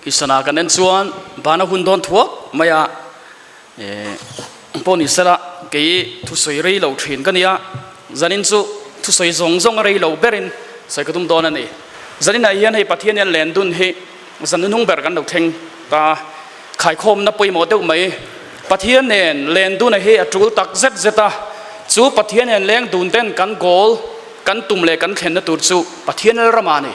hisana kan en chuan bana hun don thuak maya poni sala ke thu soi rei lo thin kania zanin chu thu soi zong zong rei lo berin sai katum don ani zanin a hian hei pathian en len dun hi zanunung ber kan lo theng ta khai khom na poi mo deuh mai pathian en len dun a he atul tak zet zeta chu pathian en leng dun ten kan gol kan tum le kan khen na tur chu pathian ramani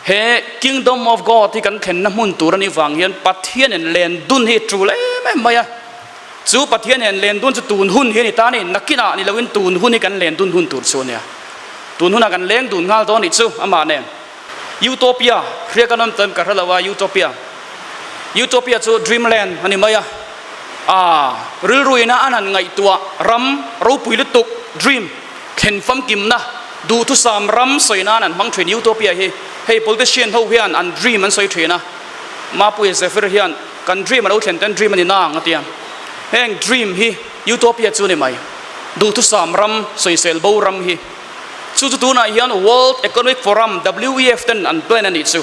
he kingdom of god ti kan khen na mun tur ani wang hian pathian en len dun hi tru le maya chu pathian en len dun chu tun hun hi ni ta ni nakina ni lawin tun hun ni kan len dun hun tur chu nia tun hun kan leng dun ngal do ni chu ama ne utopia khria kanom tan ka halawa utopia chu dreamland ani maya ril ruina anan ngai tua ram ro pui lutuk dream khen fam kim na du thu sam ram soina nan mang thrin utopia hi hey politician ho hian an dream an soi thina ma pui sefer hian kan dream an o thlen ten dream ani na ngatia heng dream hi utopia chu ni mai du thu sam ram soi sel bo ram hi chu tu na hian world economic forum WEF ten an plan ani chu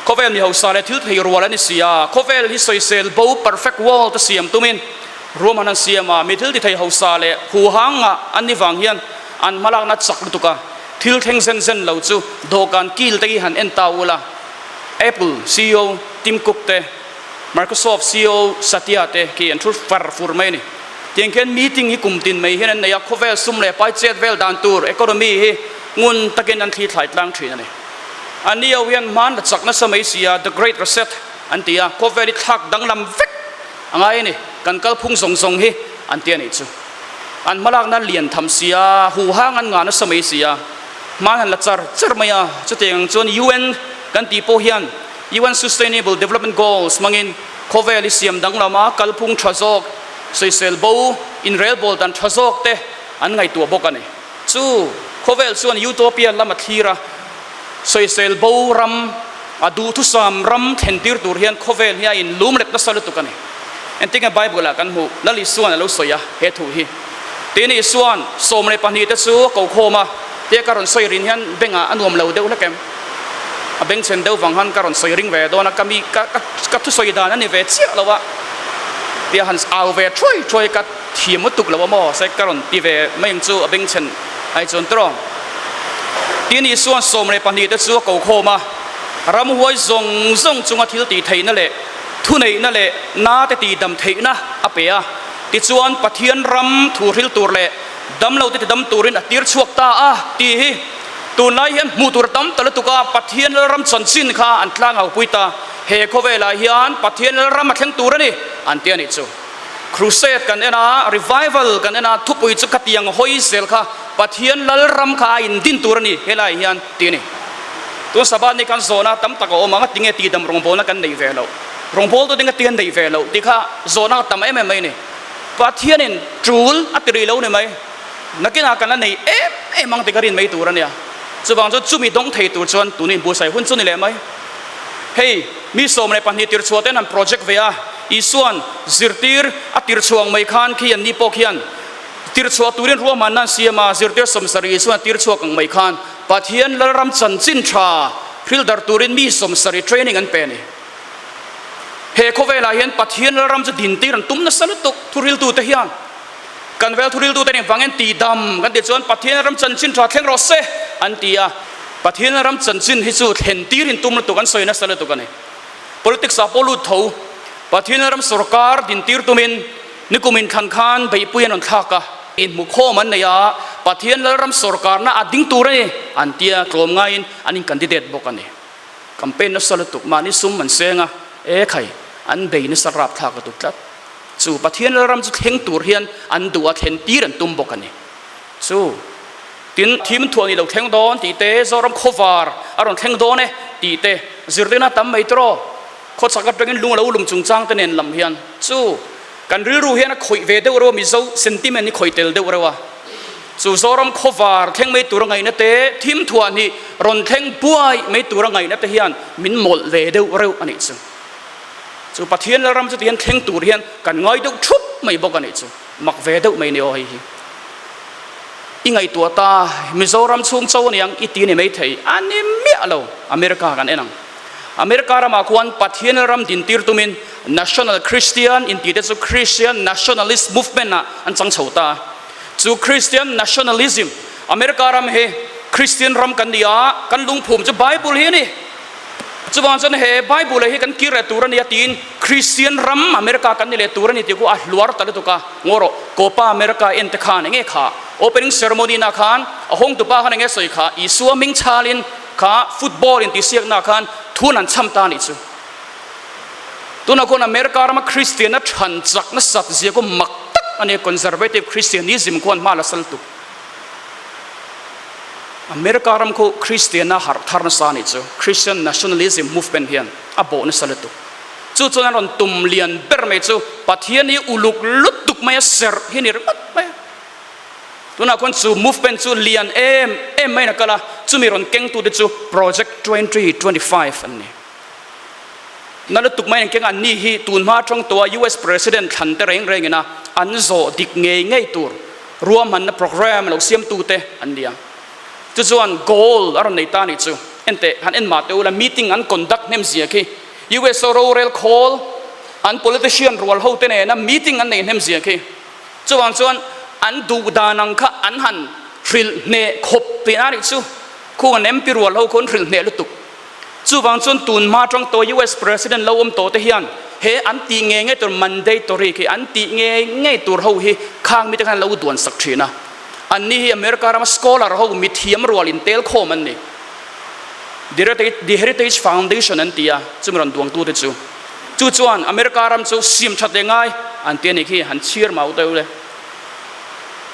kovel mi ho sale thil thei rual ani sia kovel hi soi sel bo perfect world ta siam tumin roman an siama mi thil ti thei ho sale hu hanga ani wang hian an malak na chak lutuka thil theng zen lo chu dokan kil te han en tawula Apple CEO Tim Cook te Microsoft CEO Satya te ki an thur far fur mai ni tiengken meeting hi kumtin mai hian na ya khovel sum le pai chet vel dan tur economy hi ngun takin an thi thlai tlang thin ani ania wian man da chakna samai sia the great reset antia khovel i thak danglam vek angai ni kan kal phung song song hi antia ni chu an malak na lian tham sia hu hang an nga na samai sia man han la char maya chu teng chon UN kan ti po hian UN sustainable development goals mangin khovel siam danglama kalphung thazok soisel bo in rail bol dan thazok te an ngai tu bokani chu khovel chuan utopia lama thira soisel bo ram adu thu sam ram thentir tur hian khovel hia in lum lep na salu tukani entinga bible la kan hu lali suan lo soya he thu hi tini suan somre pani te chu ko khoma te karon soi rin hian benga anuam lo deuh la kem a beng chen deuh wang han karon soi ring ve do na kami ka thu soi dan ani ve chia lawa dia han au ve troi ka thiam tuk lawa mo sai karon ti ve meng chu a beng chen ai chon tro tini suan somre pani te chu ko khoma ram huai zong chunga thil ti theina le thu nei na le na te ti dam theina apea ti chuan pathian ram thu ril tur le dam lo te dam turin atir chuak ta ti hi tu nai hian mu tur tam talatuka pathian ram chanchin kha an tlang au puita he khovela hian pathian ram atheng turani an tiani chu crusade kan ena revival kan ena thupui chu khatiang hoi sel kha pathian lalram kha in din turani helai hian tini tu sabat ni kan zona tam taka o manga tinge ti dam rong bol na kan nei ve lo rong bol to dinga tian nei ve lo ti kha zona tam em mai ni pathian in trul atri lo ni mai nakina kan nei mang te karin mai turania chubang chu chumi dong thei tur chuan tunin bu sai hun chu ni le mai hey mi som le pani tir chuaten an project vea isuan zirtir atir chuang mai khan khian ni pok hian tir chua turin ruaman nan siama zirtir somsari isuan tir chuak ang mai khan pathian lalram chanchin tha thil dar turin mi somsari training an pe ni he khovela hian pathian lalram chu din tir an tum na salutuk thuril tu te hian kan vel thuril tu te ni wangen ti dam kan de chuan pathian ram chanchin tha thleng ro se an tia pathian ram chanchin hi chu thlen tirin tum na tu kan soina sala tu kan politics a polu tho pathian ram sarkar din tir tumin nikumin khan bei puyan on thaka in mu kho man na ya pathian ram sarkar na ading ture an tia klom ngain anin candidate bokani campaign na sala tu mani sum man senga khai an bei ni sarap thaka tu tlat chu pathian ram chu theng tur hian an duwa thlen tir an tum bokani chu tin thim thuani lo theng don ti te zoram khovar aron theng don e ti te zirlina tam mai tro kho chakat tengin lung lo lung chung chang tenen lam hian chu kan ril ru hian khoi ve de ro mi zo sentiment ni khoi tel de ro chu zoram khovar theng mai tur ngai na te thim thuani ron theng buai mai tur ngai na te hian min mol ve de ro ani chu pathian ram chu tian theng tur hian kan ngoi deuh thup mai bok ani chu mak ve deuh mai ni o hi ingai tua ta Mizoram chung chau niang iti ni mai thei ani mi alo America kan enang อเมริการามาควรปัทเฮียนรำดินตีร์ตุมิน national Christian อินตีเดจู Christian nationalist movement นะอันจังเฉาตาจู Christian nationalism อเมริการามเฮ Christian รำกันดีอากันลุงภูมิจะไบเบิลเฮนี่จะบอกฉันเฮไบเบิลเฮกันกิเรตูรันยาตีน Christian รำอเมริกากันนี่เลตูรันนี่ที่กูลัวร์ตัดตุกะงอโรโกปาอเมริกาเอ็นเตคานเงี้ยขาopening ceremony นักขันห้องตุป้าขันเงี้ยสวยขาอีสัวมิงชาลินขาฟุตบอลอินที่เสียงนักขันทุนันช่ำตานิจูตัวนักคนอเมริการามาคริสเตียนนัดหันจักนัดสัตย์เสียก็มักตักอันนี้ conservative Christianism ควรมาละสัลตุอเมริการามาคูคริสเตียนน่ะหาทาร์นสานิจู Christian nationalism movement เฮียนอับโบนัสสัลตุจู่ๆนั้นตุ่มเลียนเบอร์ไม่จูปัทเฮียนี่อุลุกลุดตุกไม่เสร์เฮียนี่รัดไปตัวนักคนจู movement จูเลียนไม่นักละจูมีรอนเก่งตัวเดจู project 2025 อันนี้นั่นตุกไม่ยังเก่งอันนี้ฮีตูนมาตรงตัว US President ทันเตรงนะอันโซดิกเงยตัวรวมมันโปรแกรมเราเสียมตัวเตอันเดียจู่ๆอัน goal อะไรในตานี่จู่เอ็นเตหันเอ็นมาเตอละ meeting อัน conduct เนมเสียคี US oral call อัน politician รัวเขาเตเนี่ยนะ meeting อันไหนเนมเสียคีจู่อันดูดานังค่ะอันหันริลเนขบปีนาริจูคู่กันเอ็มพิรัวเราคนริลเนลุตุกจู่บางส่วนตูนมาตรงตัว US President เราโตเทียนเฮอันตีเงยตัว mandatory คืออันตีเงยตัวเราเฮข้างมิตรกันเราด่วนสักทีนะอันนี้อเมริกาเรามา scholar เรามีเทียมรัวลินเตลโคมันนี่ The Heritage Foundation นั่นตีอ่ะจู่มันดวงตัวเดจู่อันอเมริกาเราจู่ซิมชัดยังไงอันเตียนี่คือหันเชียร์มาอุตเลย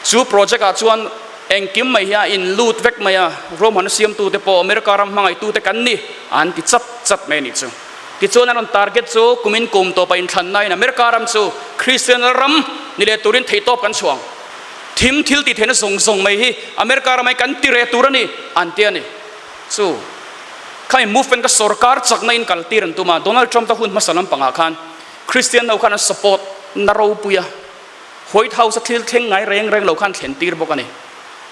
จู่โปรเจกต์อาจวนเองกิมไม่ยาอินลูดเวกไม่ยาโรมันเซียมตูเตปอเมริการามมังไอตูเตกันนี่อันที่จัดไม่นี่จู่ที่จู่นั้นทาร์เก็ตจู่กุมินกุมตัวไปอินทันในอเมริการามจู่คริสเตียนรัมนี่เลตูรินไทยตบกันช่วงทีมทิลติเทนส่งไม่ฮีอเมริการามไม่กันติเรตูรันนี่อันเตียนี่จู่ใครมูฟเป็นกับสรการจักในอินกัลตีรันตัวมาโดนัลด์ทรัมป์ตะหุ่นมาสลัมปังอาคารคริสเตียนเอาคันสปอร์ตนาราวปุยหอยเท้าสะเทือนเข่งไงแรงเราคันเข็นตีร์บอกกันนี่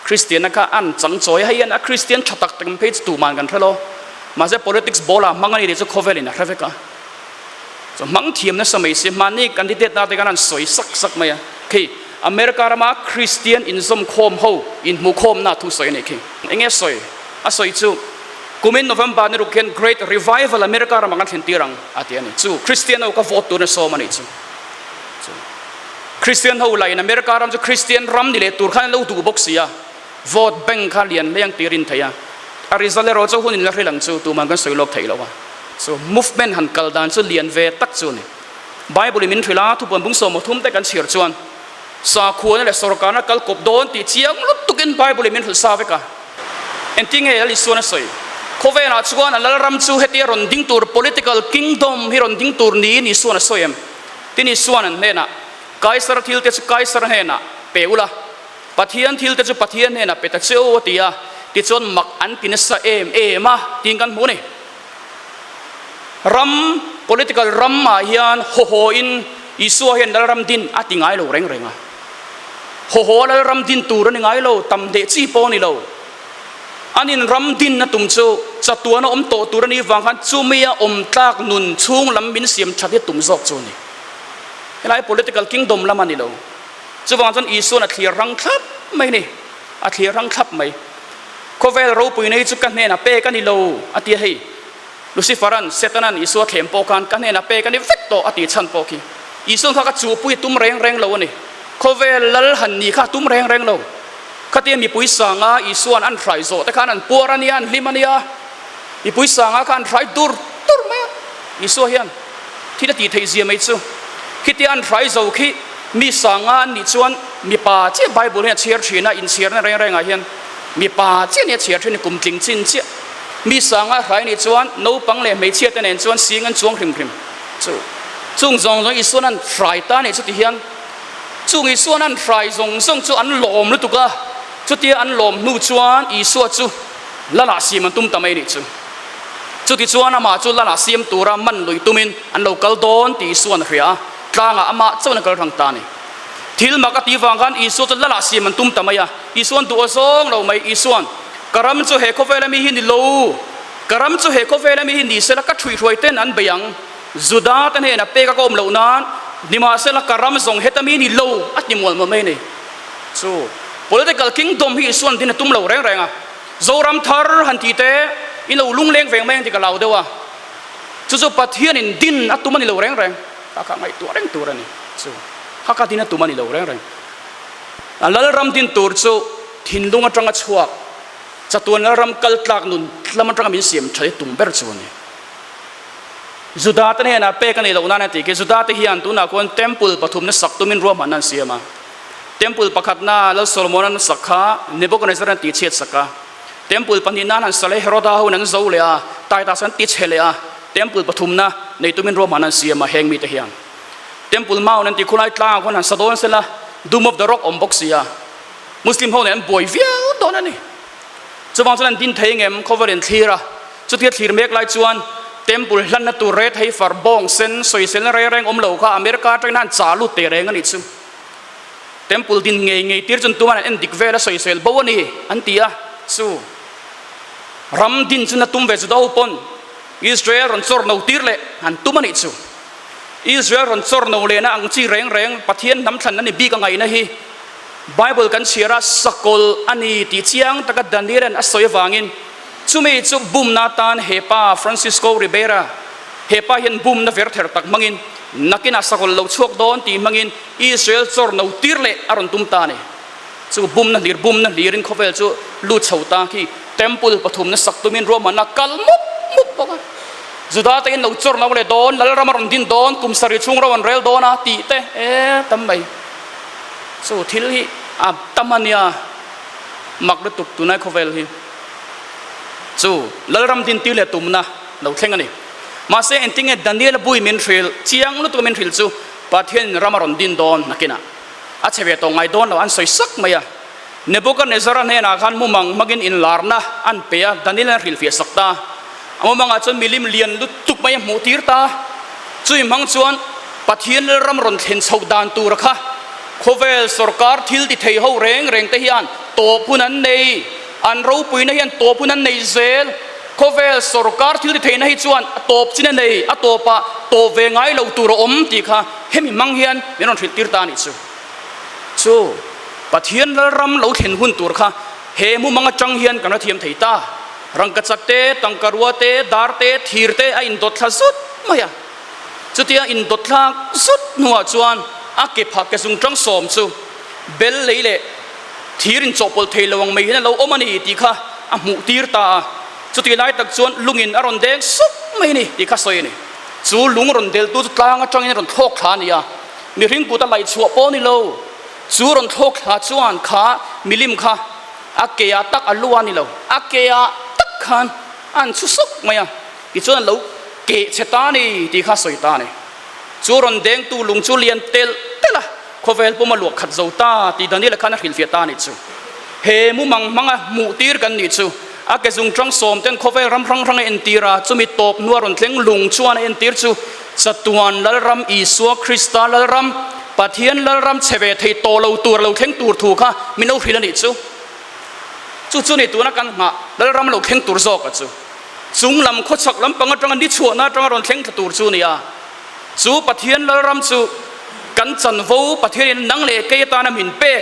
คริสเตียนนะคะอันจังจอยให้ยันคริสเตียนชัดตักเต็มเพจตูมันกันเท่าไรมาเจอ politics บอลมังนี่เดี๋ยวจะ cover เลยนะเรื่องกันจะมังทีมนั้นสมัยสิมันนี่กันที่เด็ดนาแต่กันนั้นสวยสักไหมอ่ะคืออเมริกาเรามาคริสเตียนอินซัมโคมเขาอินมุโคมน่าทุสวยนี่คือเองสวยจู่กุมินโนเวมบาร์นี่รูเคน great revival อเมริกาเรามากันเห็นตีรังอาทิตย์นี้จู่คริสเตียนเอาก็ vote ตัวนั้นโซมันนี่จู่คริสเตียนเขาไล่ในอเมริกาเราจะคริสเตียนรัมนี่เลยตัวข้างเราดูบ็อกซี่อะ vote bank ข้าเลียนเลี้ยงตีรินไทยอะอาริซาเลโรจะหุ่นเรื่องหลังจู่ตัวมันก็สวยโลกไทยแล้ววะ so movement หันกัลดานจู่เลียนเวตักจู่นี่ไบเบิลมินทริลาทุบบุ้งสมทุ่มแต่กันเฉียดจวนสาคูนั่นแหละสรการนักกัลกบโดนตีเชียงลุตุกินไบเบิลมินทริลซาเวกะเอ็นติ้งเฮลิส่วนนั้นสวยเขาเวนัดจวนอันละรำจู่เฮตีรอนดิ้งตัว political kingdom ฮิรอนดิ้งตัวนี้ส่วนนั้นสวยที่นี่ส่วนนั้นเนี่ยนะไกส์ร์ทิลเตจุไกส์ร์เฮนะเปอุละปัทยันทิลเตจุปัทยันเฮนะเปตักเซโอตีอะที่จนมักอันตินสเอมาทิ้งกันหมูนี่รัม political รัมมาเฮียนโฮอินอิสัวเฮนดลรัมดินอะติงไงโลเร่งอ่ะโฮดลรัมดินตูรันไงโลตั้มเดจีโปนี่โลอันนี้รัมดินนะตุ้มโจจัดตัวนะอมโตตูรันนี่ฟังกันจูเมียอมตากนุนช่วงลำบินเสียมชัดที่ตุ้มจอกโจนี่ไอ้ political kingdom ละมันนี่เราจะบอกว่าอีส่วนอัฐิรังคับไม่นี่อัฐิรังคับไม่เขาเวลเราปุยในจุกันเนี่ยนะเป้กันนี่เราอัฐิให้ลูซิฟารันเซตันันอีส่วนเข็มโปกันเนี่ยนะเป้กันนี่เวกโตอัฐิชันโปกีอีส่วนเขาก็จูปุยตุ้มแรงเราเนี่ยเขาเวลลหันนี่ข้าตุ้มแรงเราข้าเตรียมมีปุยสังอาอีส่วนอันไทรโซแต่ข้านั้นปัวรันยันลิมันยาอีปุยสังอาข้าอันไทรดูร์ไหมอีส่วนเฮียนที่นั่นตีไทยเสียไม่จู่คิดที่อันไทรโซคิมีสังอานี่ชวนมีป่าเจ้าไบเบิลเนี่ยเชียร์ชีน่ะอินเชียร์นั่นแรงๆเฮียนมีป่าเจ้าเนี่ยเชียร์ที่นี่กลุ่มจริงจริงเจ้ามีสังอาใครนี่ชวนโน้ปังเลยไม่เชียร์แต่เนี่ยชวนเสียงกันช่วงคริมจู่จุงจงอีส่วนนั้นไทรตาเนี่ยจุดที่เฮียนจุงอีส่วนนั้นไทรจงจุอันหลอมหรือตุกะจุดที่อันหลอมนู่ชวนอีส่วนจู่ละลาสีมันตุ้มตะไม่นี่จู่จุดที่ชวนน่ะมาจู่ละลาสีมันตัวรามันลุยตุ้มินอันเรากัลโดนตีส่วนเรียกลางอามาเจ้าหน้าที่ทางตานี่ทิลมากตีฟังกันอีส่วนจะละลาสีมันตุ้มตะไม่ยาอีส่วนตัวซองเราไม่อีส่วนกระรำจะเหตุเขาเวลามีหินโล karam chu he ko vele mi hindi sela ka thui thui ten an bayang juda tan he na pe ka kom lo nan nima sela karam zong hetami ni lo at ni mol ma mai ni chu political kingdom hi suan din tum lo reng reng a zoram thar han ti te in lo lung leng veng meng ti ka lau dewa chu Pathian in din atumani lo reng reng ta ka ngai tu reng tu ra ni chu haka din atumani lo reng reng Lalram din tur chu thin lunga tanga chuak chatuan Lalram kal tlak nun tlama tanga min siam thai tum ber chu ni juda ta ne na pe ka ni lo na na ti ke juda te hian tu na kon temple pathum na sak tumin ro manan siama temple pakhat na Lal Solomon an sakha Nebuchadnezzar an ti chet saka temple panina han sale heroda hu nan zo le a tai ta san ti chele a temple pathum na nei tumin ro manan siama heng mi te hian temple mau nan ti khulai tla kon han sadon sela Doom of the Rock om boxia Muslim ho nen boy viau don ani chuwang chuan din thei ngem cover in thira chu tiat thir mek lai chuan temple hlan na tu re thei far bong sen soi sen re reng om lo kha America train han cha lu te reng ani chu temple din ngei tir chun tuan en dik vela soi sel bo ani an tia chu ram din chun na tum ve chu do pon Israel ron chor no tir le han tum ani chu Israel ron chor no le na ang chi reng reng Pathian nam thlan ani bi ka ngai na hi Bible kan chira sakol ani ti chiang taka Daniel an asoi wangin chumi chu bum na tan hepa Francisco Rivera hepa hian bum na ver ther tak mangin nakina sakol lo chuak don ti mangin Israel chor no tir le aron tum ta ne chu bum na lirin khovel chu lu chhota ki temple pathum na saktumin Roma na kalmup mup boka juda te in lo chor no le don Lalram ron din don kum sari chung ron rel don a ti te tam mai so thil hi a tamania mak le tup tunai khovel hi chu Lalram din ti le tumna lo thleng ani ma se enting e Daniel bui min thil chiang lu tu min thil chu Pathian ramaron din don nakina a cheve to ngai don lo an soi sak maya Nebuchadnezzar ne na khan mumang magin in larna an pe a Daniel ril fi sakta amanga chon milim lian lu tuk mai mu tir ta chui mang chuan Pathian ram ron thlen chho dan tu rakha khovel sarkar thil ti thei ho reng reng te hian to punan nei an ro pui na hian to punan nei zel khovel sarkar thil ti thei na hi chuan top china nei a topa to ve ngai lo tur om ti kha hemi mang hian menon thil tir ta ni chu Pathian ram lo thlen hun tur kha he mu manga chang hian kana thiam thei ta rangkachakte tangkaruate darte thirte a in dotla sut maya chutia in dotla sut nuwa chuan a ke phak ke sung tang som chu bel leile thirin chopol theilawang mai hina lo omani ti kha a mu tir ta chuti lai tak chuan lungin aron deng sup mai ni ti kha soi ni chu lung ron del tu tlang a tangin ron thok thla ni ya mi ring puta lai chuwa po ni lo chu ron thok thla chuan kha milim kha a ke ya tak aluwa ni lo a ke ya khan an chu sok maya ki chuan lo ke cheta ni ti kha soi ta ni chu ron deng tu lung chu lian tel tela khovel poma luak khat zo ta ti Daniel khan a khil fia ta ni chu he mu manga mu tir kan ni chu a ke zung tang som ten khovel ram rang en tira chumi top nuar ron thleng lung chuan en tir chu chatuan Lalram Isua Krista Lalram Pathian Lalram cheve thei to lo tur lo thleng tur thu kha min lo thil ani chu ni tu na kan ma Lalram lo thleng tur zok chu chung lam kho chak lam panga tang ni chuana tang ron thleng tur chu ni ya chu Pathian Lalram chu kan chan vo Pathian nang le ke ta na min pe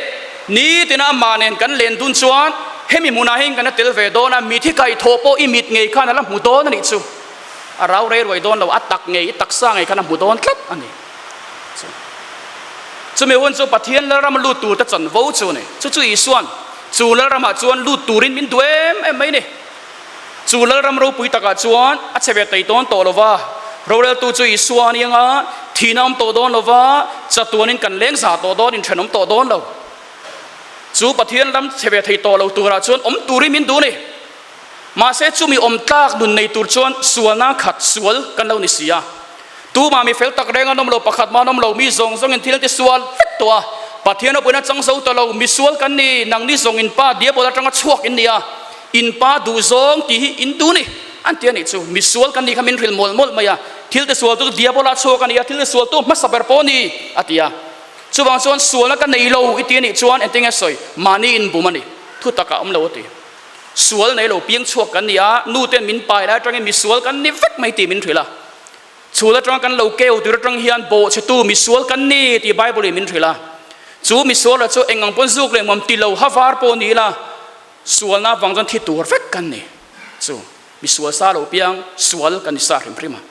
ni tina manen kan len dun chuan hemi muna hing kan tel ve do na mi thi kai thopo i mit ngei khan lam hu do na ni chu a rau re roi don lo atak ngei tak sa ngei khan hu don tlat ani chu me won chu Pathian Lalram lu tu ta chan vo chu ni chu i suan chu Lalram a chuan lu turin min duem em mai ni chu Lalram ro pui taka chuan a cheve tei ton to lova ro rel tu chu i suan yanga thinam to don lova chatuanin kan leng za to don in thenom to don lo chu Pathian lam cheve thei to lo tura chuan om turi min du ni ma se chu mi om tak dun nei tur chuan suana khat sual kan lo ni sia tu ma mi fel tak renga nom lo pakhat ma nom lo mi zong zong in thil te sual fet to Pathian opuna chang so to lo mi sual kan ni nang ni zong in pa dia bola tanga chuak in nia in pa du zong ti in tu ni an ti ani chu mi sual kan ni khamin ril mol maya thil te sual tu dia bola chuak kan ya thil te sual tu ma saber po ni atia chuwang chuan sual kan nei lo i ti ani chuan enting a soi mani in bumani thu taka om lo ti สวลในเราเพียงชั่วกันเนี่ยนู่นเต้นมินไปแล้วจังมีสวลกันนี่เฟกไม่ตีมินถือละชูแล้วจังกันเราเกลตัวจังเฮียนโบชตูมีสวลกันนี่ที่ไบเบิลมินถือละจูมีสวลแล้วจูเอ็งอังปนซุกเลยมันตีเราฮาฟาร์ปนี่ละสวลน่าฟังจนที่ตัวเฟกกันนี่จูมีสวลซาเราเพียงสวลกันนิสาริมพริมา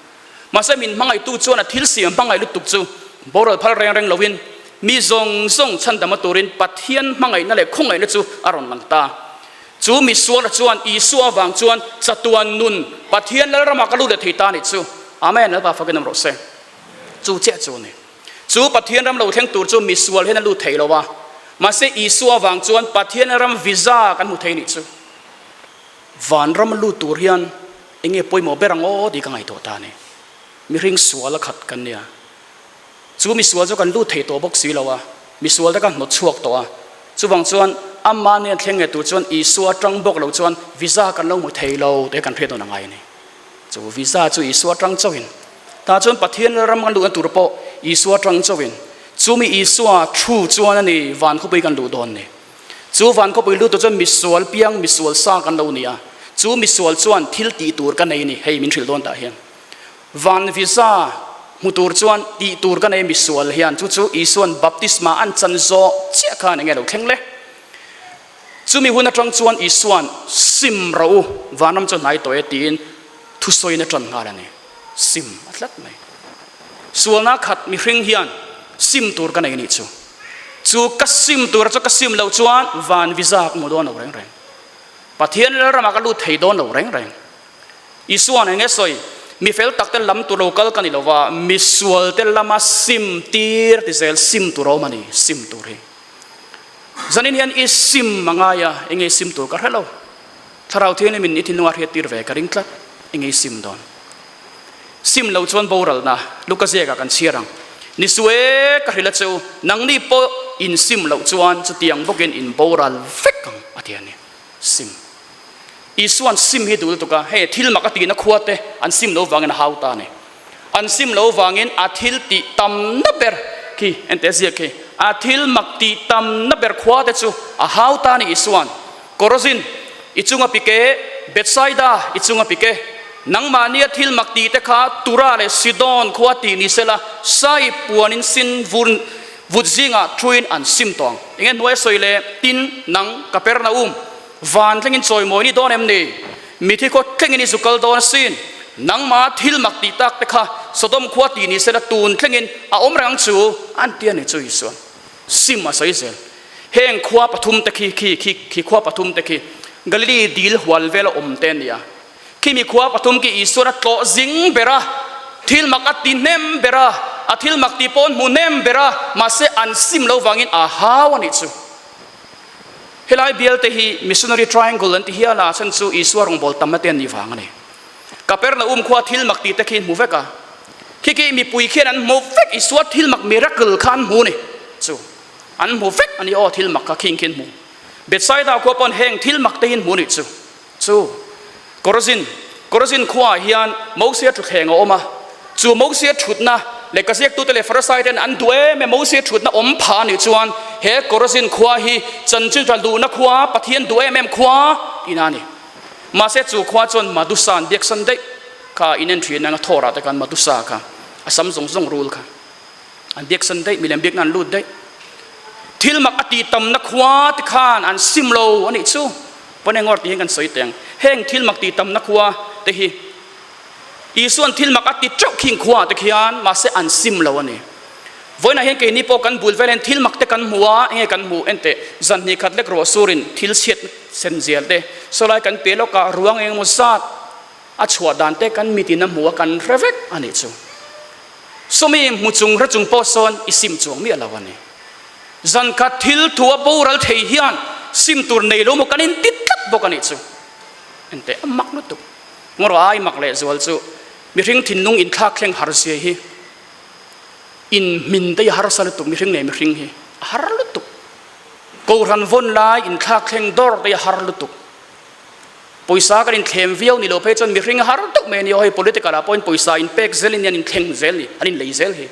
มาเสมินมังไอตู้จวนทิลเสียงมังไอลุตุกจูบอร์ดพลเรงเรงลวินมีซงชันดามตุรินปัทเทียนมังไอนั่นแหละคงไอนั่นจูอารอนมังตาจูมีสวลจวนอีสววังจวนจัตวันนุนปัทเทียนแล้วเรามากระลุดเถิดตานี่จูอาเมนแล้วป่าฟังกันน้ำรสเซจูเจ้าจูนี่จูปัทเทียนเราเทงตัวจูมีสวลให้นั่นลุดเถิดแล้ววะมาเสอีสววังจวนปัทเทียนเราวิซากันมุเทนี่จูวันเรามันลุดตัวเฮียนเองป่วยหมอเบรังโอดีกันไอตัวตานี่มีริงสวลขัดกันเนี่ยจูมีสวลจูกันลุดเถิดตัวบกสีแล้ววะมีสวลแต่กันหมดช่วงตัวจูวังจวนอามาเนี่ยเทงเงตัวจวนอีสวจังบกเราจวนวิซากันเราหมดเทเราเด็กกันเพียตัวนังไงนี่จูวิซาจูอีสวจังเจ้าวินตาจวนปัทเทียนรำกันดูกันตัวรปออีสวจังเจ้าวินจูมีอีสวชูจวนนั่นนี่วันเขาไปกันดูดอนนี่จูวันเขาไปดูตัวจวนมีสวลเปียงมีสวลซากันเราเนี่ยจูมีสวลจวนทิลตีตัวกันในนี่ให้มินถิลดอนตาเฮียนวันวิซามุตัวจวนตีตัวกันในมีสวลเฮียนจูอีสวนบัพติสมาอันจันโซเจ้าข้านี่ไงเราเข่งเลยจูมีหุ่นจังจวนอีสวนซิมเราวานน้ำจนไหนตัวตีนทุสอยนจันงาเลยนี่ซิมอัดลัดไหมส่วนนักขัดมีเรื่องเฮียนซิมตัวกันในนี่จูกัสซิมตัวจูกัสซิมเราจวนวานวิซาหมดโดนเราแรงปัทเทียนเรามากันลุเทโดนเราแรงอีสวนเงี้ยสอยมีเฟลตักเตลลำตัวเราเกลกันนี่เราว่ามีส่วนเตลลำมาซิมตีร์ที่เซลซิมตัวเรามันนี่ซิมตัวเรจันนี่ยันอิสิมมังไงเองอิสิมตัวก็เราถ้าเราเที่ยวนี่มินอิทินวารีตีร์เวกริงคลัดเองอิสิมดอนซิมเราชวนโบราณนะลูกก็เสียกันเชียรังนิสเวกริลเจ้านังนี่พออินซิมเราชวนจะเตียงบุกินอินโบราณเฟกกังอาทิตย์นี้ซิมอีส่วนซิมให้ดูตัวก็ให้ทิลมักตีนักขวดเตอันซิมเราวางเงินหาวตาเนี่ยอันซิมเราวางเงินอาทิตย์ตีตำนับเบอร์คีเอ็นเตเซียคีอาทิลมักตีตำนับเบอร์ขวดเตจูอาหาวตานี่อีส่วนโครซินอิจุงอพิเกเบตไซดาอิจุงอพิเกนังมาเนี่ยทิลมักตีเตข้าตุราเลซิดอนขวดตีนิเซล่าไซปวนินซินวุดซิงะทรูอินอันซิมตองอย่างเงี้ยหน่วยสวยเลยตินนังกัปเปอร์นาอุมวันทั้งอินจอยมวยนี่โดนเอ็มนี่มีที่เขาทั้งอินสุกัลโดนซินนังมาทิลมักตีตักเตข้าสดมขวดตีนิเซล่าตูนทั้งอินอาอมรังจูอันเตียนนี่จูอิส่วนซิมมาใส่เซลเฮงขวาปฐุมตะคีขวาปฐุมตะคีกลีดีลหัวเวลอมเตนเนี่ยคีมีขวาปฐุมกีอิสุระโตซิงเบระทิลมักตีเนมเบระอาทิลมักตีปนมูเนมเบระมาเสอันซิมเลวังอินอาฮาวนิจูเฮลัยเบลเตฮีมิสชันนารีทริแองเกิลนั่นที่เฮียลาชันจูอิสุระรงบอลตัมเมเตนนี่ฟังนี่กับเปรนาขวาทิลมักตีตะคีมูเวกะคีมีปุยเขียนมูเวกอิสุระทิลมักมิรักเกิลขันมูนี่จูอันมูเฟกอันนี้อ๋อทิลมักก็คิงมูเบ็ดไซด์ดาวขวบปนแหงทิลมักเตียนมูนิจูกอรซินขวาเฮียนมูเสียจุดแหงออกมาจูมูเสียจุดนะเล็กเสียตัวเตลฟรไซด์เดนอันตัวแม่มูเสียจุดนะอมผ่านอยู่จวนเฮกอรซินขวาฮีจันจินจันดูนักขวาปะเทียนตัวแม่ขวาอีนั่นนี่มาเสียจูขวาจนมาดุสานเด็กสันเด็กข้าอินเนนทรีนังทอราแต่กันมาดุสาค่ะอาสัมซงรูลค่ะอันเด็กสันเด็กมีเลี้ยงเด็กนั่นรูดเด็กทิลมักอตีตำนักขวาติขานอันซิมโลอันนี้ชูปนเองอดที่เห็นกันสวยแต่งแห้งทิลมักตีตำนักขวาแต่ฮีอีส่วนทิลมักอตีเจ้าขิงขวาติขานมาเสอันซิมโลอันนี้วันนั้นเห็นกันนี่พอกันบุลเวลนทิลมักแต่กันหัวเองกันหูเอ็นเตจันนี่ขัดเล็กรัวสุรินทิลเช็ดเซนเซียลเตสลายกันเปลกะรวงเองมุสาดอัชวดานเตกันมีตินหัวกันเรเวกอันนี้ชูสมัยมุจุงระจุงปอซอนอิซิมจวงมีอะไรวันนี้จันกัดทิลทัวบูรัลเทียนซิมตัวในโลมกันอินติดตักบกันอิจูเอ็นเตอมักลุตุงรายมักเลจวลจูมีเรื่องทินนุ่งอินทักเข่งฮาร์เซียฮีอินมินได้ฮาร์สัลตุมีเรื่องไหนมีเรื่องฮีฮาร์ลุตุกูรันวนไลอินทักเข่งดอร์ได้ฮาร์ลุตุปุยสากันอินเทมวิโอนิโลเพจจนมีเรื่องฮาร์ลุตุเมนิโอให้ political อะพอยปุยสาอินเป็กเซลินยันอินเข่งเซลีอันอินเลเซลฮี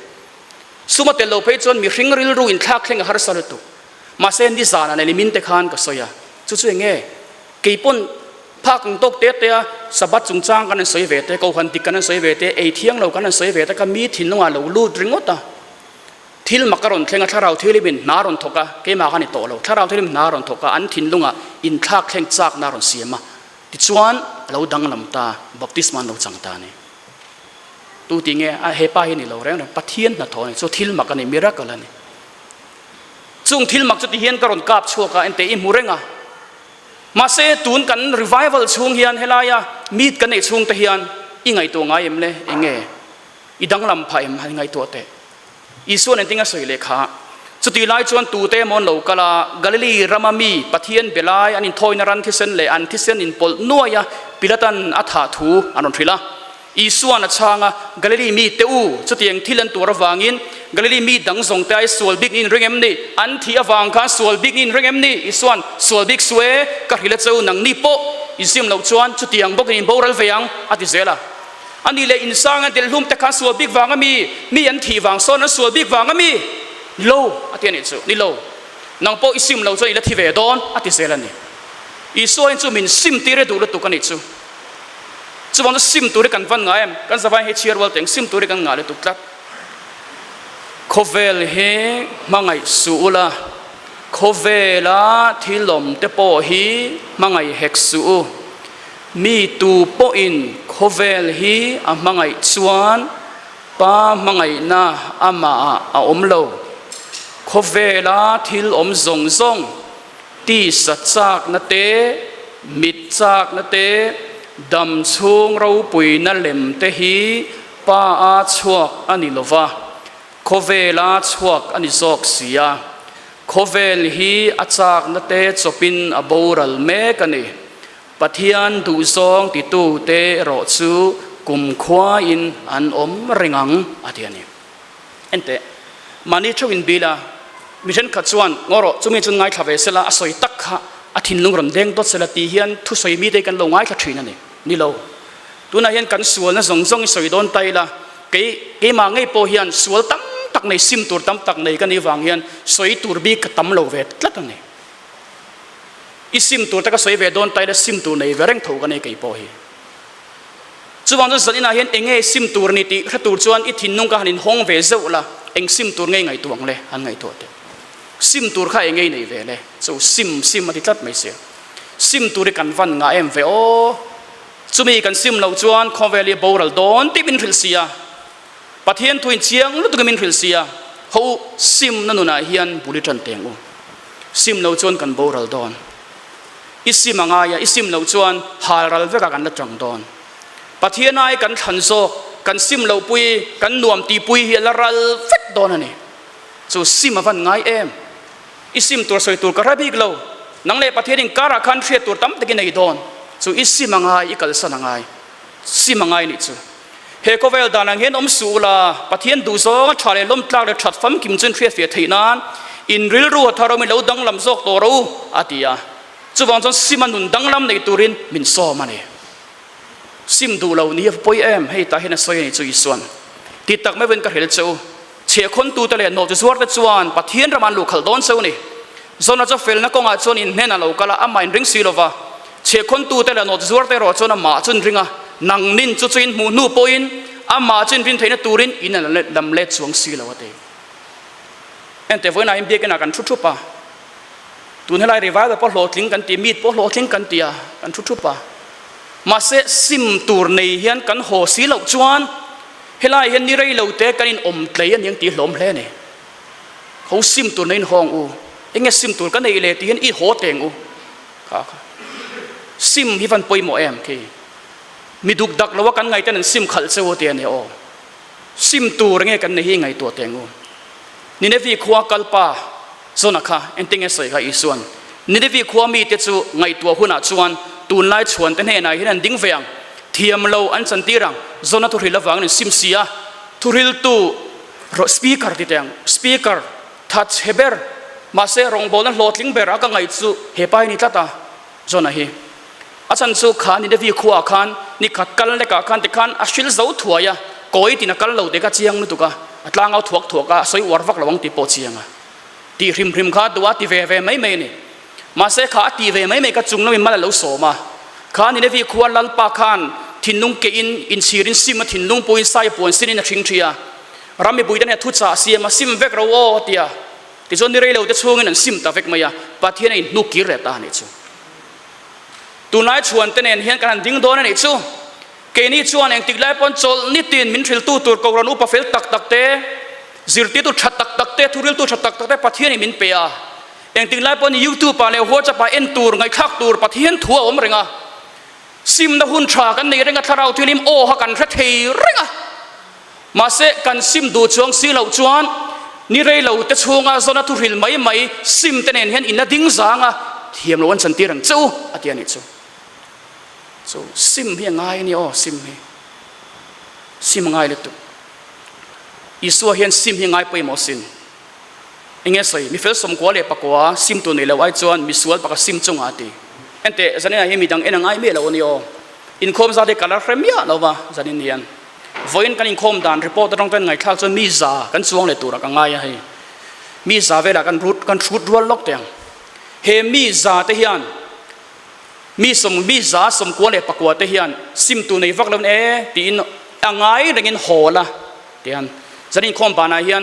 สุมาเตลโลเพจจนมีริงริลรูอินทักเข่งฮาร์สัลตุมาเซนดิซานะในลิมินเตคานก็สอยจู่ๆเงี้ยกี่ปน ภาคตกเตะเตะสะบัดจุงจ้างกันสวยเวทเกาขันติกันสวยเวทไอเที่ยงเรากันสวยเวทก็มีถิ่นลงมาเราลูดริงอตาทิลมักกรอนเทงถ้าเราทิลิบินนารอนทกะเกมากันโตเราถ้าเราทิลิบินนารอนทกะอันถิ่นลงอ่ะอินทักเทงจากนารอนเสียมาติดชวนเราดังลำตาบัพติศมันเราจังตาเนี่ยตัวติงเงเฮป้าเห็นนี่เราเรื่องนั้นปัทเทียนน่ะทอนsoทิลมักกันนี่มิรักกันนี่จุงทิลมักจุดที่เห็นกรอนกาบชัวกะเอ็นเตอิมูเรงอ่ะมาเสตูนกัน revival ช่วงเฮียนเฮลายามีดกันในช่วงตะเฮียนอีไงตัวไงเอ็มเลยเองเงอีดังลำพายมไงตัวเตอีส่วนนั้นติงก็สวยเลยค่ะสุดที่ไล่ชวนตูเตมอนโลกาลากาลิลีรามามีปัทเทียนเบลายอันนี้ทอยนรันที่เซนเลยอันที่เซนอินปอลนัวยาปิลตันอัฐาทูอันนั้นทีละอีส่วนนั้นช่างกาลิลีมีเตอูสุดที่ยังที่ลันตัวระวางินกาลิลีมีดังส่งแต่ไอส่วนบิ๊กนินเรื่องเอ็มนี่อันที่อวางกันส่วนบิ๊กนินเรื่องเอ็มนี่อีส่วนบิ๊กสวยก็ฮิลเจ้าหนังนิโปอีซิมเราชวนสุดที่ยังบอกนินโบรัลเฟียงอธิเซล่ะอันนี้เลยอินสร้างอันเดลลุ่มแต่ข้าส่วนบิ๊กวางมีอันที่วางโซนส่วนบิ๊กวางมีโลอธินี่จูนี่โลนังโปอีซิมเราชวนอีละที่เวดอนอธิเซล่ะนี่อีส่วนจูมินซิมตีเรดูละตุกันนี่จูจูวันซิมตัวเรกันฟันง่ายกันสบายเฮเชียร์วัลเต็งซิมตัวเรกันง่ายเลยตุกตัดโคเวลเฮมังไงสูละโคเวลาที่ลมเตโปฮีมังไงเฮกสูมีตูโปอินโคเวลฮีอามังไงชวนป้ามังไงนาอามาอาอมโลโคเวลาที่ลมซงซงที่สัจจากนาเตมิดจากนาเตดำช่วงเราปุยนั่นเล่มเตฮีป้าอาชวกอันนี้ลวะโคเวลาชวกอันนี้จอกเสียโคเวลฮีอาจากนาเตจบินอบูรัลเมกันนี่ปัทยานดูซองติตูเตรอซูกุมขวาอินอันอมริงังอาทิอันนี้เอ็นเตมันนี่ชวินบีลามิเช่นขัดส่วนงอรจุมีจุนง่ายขับเวสละอสวยตักขะอาทินลุงรำเด้งตัวเสละตีเฮียนทุสวยมีได้กันลงง่ายขัดชีนั่นนี่เราตัวนายเฮียนกันส่วนนั่นส่งสวยโดนไตละเกมาง่ายโปเฮียนส่วนตั้มตักในซิมตัวตั้มตักในกันในวางเฮียนสวยตัวบีกตั้มโลเวทลัดนั่นนี่อีซิมตัวตะก็สวยเวดโดนไตและซิมตัวในเวรงถูกกันในกี่ปอยจวนจนสันนิษฐานเห็นเองไงซิมตัวนี้ติถ้าตัวจวนอีทินนุ่งกันหินห้องเวเซลละเองซิมตัวไงตัวงเลยอันไงตัวเดียวซิมตัวข้าเองไงในเวเลยsoซิมมาที่ตัดไม่เสียซิมตัวกันฟันงาเอ็มเวโอจุมีกันซิมเราจวนคอนเวลีโบรัลโดนที่บินฟิลเซียปัทเทียนทวินเชียงลุตุกบินฟิลเซียเขาซิมนั่นน่ะเฮียนบุริจันเตียงซิมเราจวนกันโบรัลโดนอิสิมังไงอิสิมเราชวนหารัลเวกันละจังดอนปัทเทียนายกันขันโซกันซิมเราปุยกันนวมตีปุยเฮลรัลเฟดดอนนี่soซิมมันไงเอ็มอิสิมตัวสวยตัวกระบิกเรานังเล่ปัทเทียนการาคันเชียตัวตั้มตะกินในดอน so อิสิมังไงอีกลสันไงซิมังไงนี่จูเฮโคเวลดานังเห็นสูละปัทเทียนดูโซชาเลล้มตลาดชัดฟัมกิมจุนเฟียทีนั้นอินริลรัวทารมิเลวดังลำโซกตัวรู้อาทิยาจูบางจนซิมันนุนดังลำในตุรินมินโซมันเองซิมดูเรานี่ปอยเอ็มให้ตาเห็นสวยนี่จุยส่วนติดตักไม่เป็นกระเหิดจูเชี่ยคนตูตะเลนโนจะสวดจะจวนปัทเทียนระมันลูกขลดอนเซวนี่โซนจะเฟลนักกงอาจวนอินเฮนันเรากะละอามาอินริงซีโลวาเชี่ยคนตูตะเลนโนจะสวดแต่รอจวนมาจุนริงะนังนินจุจินมูนูปอยน์อามาจุนรินเทนตูรินอินนั่นดำเล็ดสวงซีโลวะเตเอ็นแต่วันนั้นเบียกันกันชุบปะตัวนี้ไล่เรียกว่าพอโหลดลิงกันตีมีดพอโหลดลิงกันตีกันชุบปะมาเสซิมตัวในเฮียนกันโหสีเหล่าจวนเฮลัยเห็นนี่ไรเหล่าเตะกันอินอมเตยนยังตีหลอมแผลเนี่ยเขาซิมตัวในห้องอูเองซิมตัวกันในเลยตีเห็นอีโหเตงอูค่ะซิมฮิฟันปอยหมอเอ็มคีมีดุกดักแล้วว่ากันไงแต่นั่นซิมขัดเซวเตียนเนี่ยโอซิมตัวไงกันในเฮียไงตัวเตงอูนี่เนวีขัวกัลปาโซนักค่ะเอ็นติงเอสใครอีส่วนนี่เดวิความมีเตจูไงตัวหุ่นชวนตูนไล่ชวนแต่เนี่ยนายเห็นดิ้งเวียงเทียมเราอันสันติรังโซนัทุริลฟังนี่ซิมเซียทุริลตูสปีกเกอร์ติดยังสปีกเกอร์ทัชเฮเบอร์มาเซรองบอลนั้นโหลดลิงเบอร์ก็ไงจูเฮปายนี่ตัดตาโซนักเฮอาจารย์สุขานี่เดวิขัวขันนี่ขัดกันเล็กขันแต่ขันอาชิลเจ้าถั่วยะก้อยที่นักกันเราเด็กเจียงนู่นตุกะอัตลางเอาถั่วก็สวยวอร์ฟักระวังติโปเชียงะตีริมข้าตัวตีเวไม่นี่มาเสกขาตีเวไม่ก็จุงแล้วมีมาแล้วโสมา ข้านี่เนี่ยวิควรลัลปาขานทินนุ่งเกอินชีรินซิมทินนุ่งปุยไซปวนสินินชิงเทียรามีบุยดันเนี่ยทุจจาเสียมาซิมเวกเราโอ้เตียที่ส่วนนี้เราจะช่วงนั้นซิมตาเวกมายาปะเทียนนุกิเรตาเนี่ยจูตัวนายชวนเตนเห็นการดิ้งโดนเนี่ยจูเกนี่ชวนเองติดไล่ปนโจลนิตินมินทิลตูตัวกรณุปเฟลตักตักเตจิรติตุชัดตักตักเตทุริลตุชัดตักตักเตปะเทียนมินเปียเองติดไล่ปนยูทูปปาเลหัวจะไปเอ็นตูร์ไงคักตูร์ปะเทียนทัวอมเริงอ่ะซิมนะหุ่นชากันในเรื่องทาราทุลิมโอฮักันเทีเริงอ่ะมาเสกันซิมดูช่วงสีเหล่าจวนนี่เรื่องเหล่าแต่ช่วงอ่ะโซนทุริลไม่ซิมเตนเห็นอินนัดดิ้งจางอ่ะเทียมล้วนสันติรังจูอะเทียนิจูซิมเพียงไงนี่อ๋อซิมไงเลยตุอีสัวเห็นซิมเพียงไงไปหมดสินเองเงี้ยสิมีเฟลสมกว่าเลยปะกว่าซิมตัวนี้เราไว้จวนมีส่วนปะกับซิมจงอาตีเอ็นเตะจะเนี่ยเห็นมีดังเอ็นไงไม่เราเนี่ยอ๋ออินคอมซาเด็กกันละเฟรมยาเราว่าจะเนี่ยเนี่ยวันกันอินคอมด่านรีพอร์ตต้องเป็นไงข้าวจนมีซากันช่วงเลยตัวละกันไงให้มีซาเวลากันรูดรัวล็อกเตียงเฮมีซาเทียนมีซาสมควรเลยปะกว่าเทียนซิมตัวในฟักเราเนี่ยตีนอังไงเรื่องอินโหละเทียนจะนี่คอมปานาเฮียน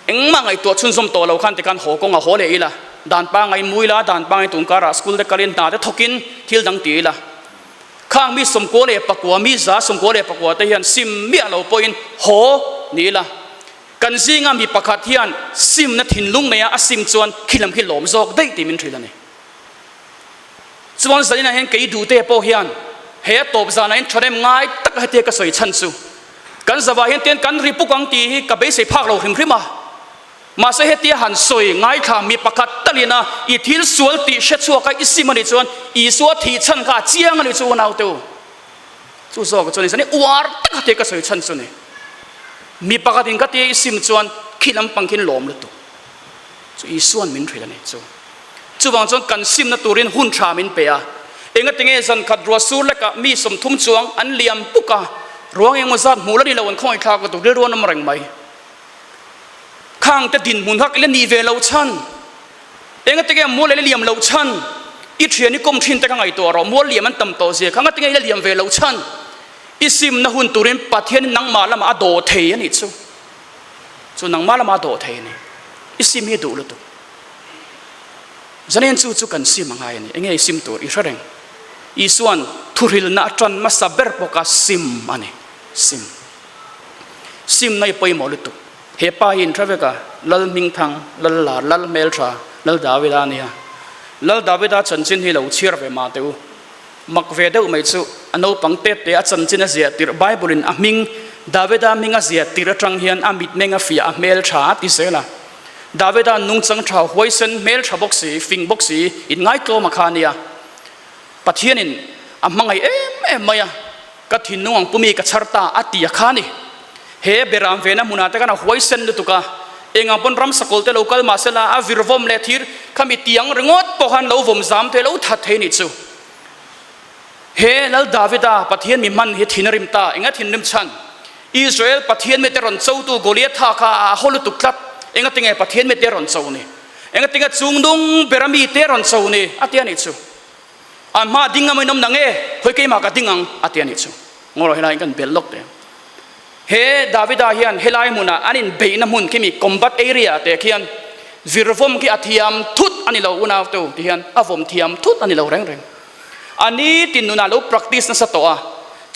เอ็งมาไงตัวชุนสมโตเราขันแต่การโหกงอ่ะโหเลยละด่านปางไงมุยละด่านปางไงตุงการะสกุลเด็กการเรียนด่านแต่ทกินทิลดังตีละข้างมีสมควรเลยปะกว่ามีซาสมควรเลยปะกว่าเทียนซิมเมียเราปอยน์โหนี่ละกันซิงามีปะคัดเทียนซิมนัดหินลุงเนี่ยซิมจวนขิลมจอกได้ตีมินทรีละเนี่ยส่วนสัญญาเห็นกี่ดูเตะโปเฮียนเฮียตบซานะเห็นชดเอ็มง่ายตักให้เตะกระสวยชันสูกันสบายเห็นเตียนกันรีปุกังตีกับเบสภาคเราถึงขึ้นมาเสียเตียหันสวยง่ายขามีประคัดตะลีนะอีทิลสวลตีเช็ดชัวกับอิสิมันดิจวนอีสัวทีชันข้าเจียงมันดิจวนเอาตัวจู่ๆก็จวนนี้สันนี่อวาร์ตักให้เตะกระสวยชันสูนี่มีประคัดอินกับเตะอิสิมจวนขิลมปังขินหลอมเลยตัวจู่อีส่วนมินทรีละเนี่ยจู่บางจนกันซิมนัตุรินหุ่นชามินเปียเองก็ติงเอซันขัดรัวสูเล็กมีสมทุ่มจวงอันเลียมปุกะร้องเองมาซัดมูลนิธิเราวันคอยข้าก็ตุเรื่องน้ำแรงไหมข้างแต่ดินมุนทักเล่นนีเวลเราชันเองก็ติงเอมูลเลียมเราชันอิเทียนี่ก้มชินแต่ข้างไอตัวเรามูลเลียมันต่ำโตเสียข้างก็ติงเอเลียมเวลเราชันอิซิมนะหุ่นตุรินปัทเทียนนังมาละมาโดเทียนี่จู่นังมาละมาโดเทียนี่อิซิมให้ดูเลยตัวจะเนี่ยจู่กันซิมง่ายนี่เองไงซิมตัวอีกเรื่องอีส่วนทุริลน่าจันมาสับเบอร์ปกาซิมอันนี้ซิมในไปหมดเลยตัวเฮป้าอินทราเวกาลัลมิงทังลัลลาลัลเมลชาลัลดาวิดาเนี่ยลัลดาวิดาจันจินที่เราเชื่อเวมาเตวมักเวเดอไม่จู่อันนู้ปังเตะจันจินเสียติรไบเบิลินอามิงดาวิดามิงเสียติรจังเฮียนอามิดเมงฟิอาเมลชาติเสละดาวิดานุ่งจังชาวหวยเซนเมลชาบ็อกซี่ฟิงบ็อกซี่อินง่ายโตมาคานียปัทเทียนินอามังไงไม่อะกัดหินนุ่งปุ่มีกัดชาร์ตาอัติยาคานีเฮเบรามเวนะมุนาเตกันหวยเซนดุตุกะเองอันปนรำสกุลเตลูกัลมาเซลาอาวิรวมเลทิร์ขมิตียงรงดปหันเราวมซามเตลูทัดเทนิจูเฮลัลดาวิดาปัทเทียนมีมันเฮทินริมตาเองทินริมชันอิสราเอลปัทเทียนเมเตรอนโซตูโกเลียท่าคาฮอลตุกลัดเองติงปัทเทียนเมเตรอนโซนี่เองติงจุงดุงเบรามีเตรอนโซนี่อัติยานิจูอันมาดิ้งไม่น้ำหนังเฮ้ยกี่มากระดิ้งอัติยานิจูงอเราเห็นอะไรกันเบลล็อกเดียเฮดาวิดาเฮียนเฮลายมุนาอันนี้เบนมุนที่มีคอมบัตเอเรียแต่เฮียนวิรวมที่อัติยามทุดอันนี้เราอุณาตัวที่เฮียนอาวมที่ยามทุดอันนี้เราแรงอันนี้ตินุนาเรา practice นั่นสตัว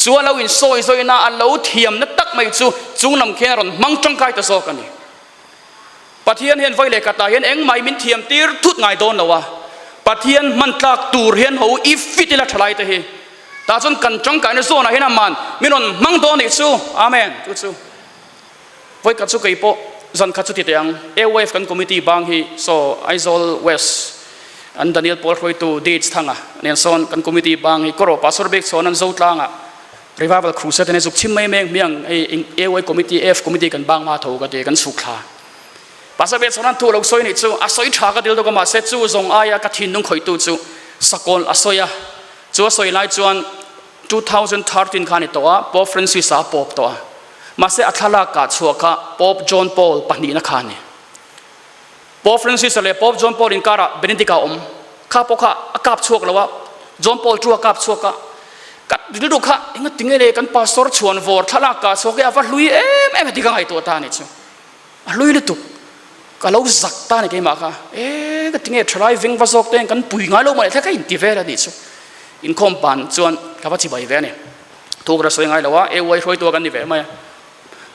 ชัวเราอินโซยน่าอันเราเทียมนั่นตักไม่จู่จุงนำแค่รอนมังจังไกตัวโซกันนี่ปัทเทียนเห็นไฟเล็กตาเห็นเอ็งไม่มินเทียมตีร์ทุดไงโดนเราวะปัทเทียนมันตากตูร์เห็นเขาอีฟิติละทลายเตะตาจนกันจังไกในโซนเห็นมันมินนมังโดนอีสู้อาเมนจู่ไว้กัดสุกัยโปจันกัดสุดที่เตียงAWFกันคอมมิตี้บางฮีโซAizawl Westอันดานิเอลพอลคอยตูเดททั้งอ่ะเนี่ยโซนกันคอมมิตี้บางฮีก็รอปัสสาวะเบกโซนันโซตลางอ่ะRevival Crusade ในสุขชิมไม่เมงเมียงAWFคอมมิตี้Fคอมมิตี้กันบางมาถูกกันเดียกันสุขลาปัสสาวะโซนันทูเราสวยนี่จู่อาศัยชากระเดียวก็มาเสร็จจู่ทรงอายะกฐินนุ่งคอยตูจู่สกอลอาศัยจู่สวยไล่จวน2013คันตัวป๊อปฟรานซิสป๊อปตัวมาเสอัคลากาชัวกะป๊อปจอห์นปอลปนีนักขันเนี่ยป๊อปฟรานซิสเลยป๊อปจอห์นปอลอินการะเบเนดิกาข้าพกะอากาศชัวกแล้วว่า จอมปอลชัวกับชัวกะกัดดิลูกค่ะเอ็งติงเลยกันพาสตอร์ชวนวอร์ทลากาชัวกะว่าลุยที่กังไอตัวตานี่ชัวลุยเลยตุกก็เราจักตานี่กี่มาค่ะก็ติงทรายวิ่งวัสดุเต็งกันปุยง่ายลงมาเลยถ้าใครอินทิเวร์ดิชัวอินคอมปันชวนกับว่าจีบายเวเนี่ยถูกระสวยง่ายแล้วว่าไว้ช่วยตัวกันนี่เวไหม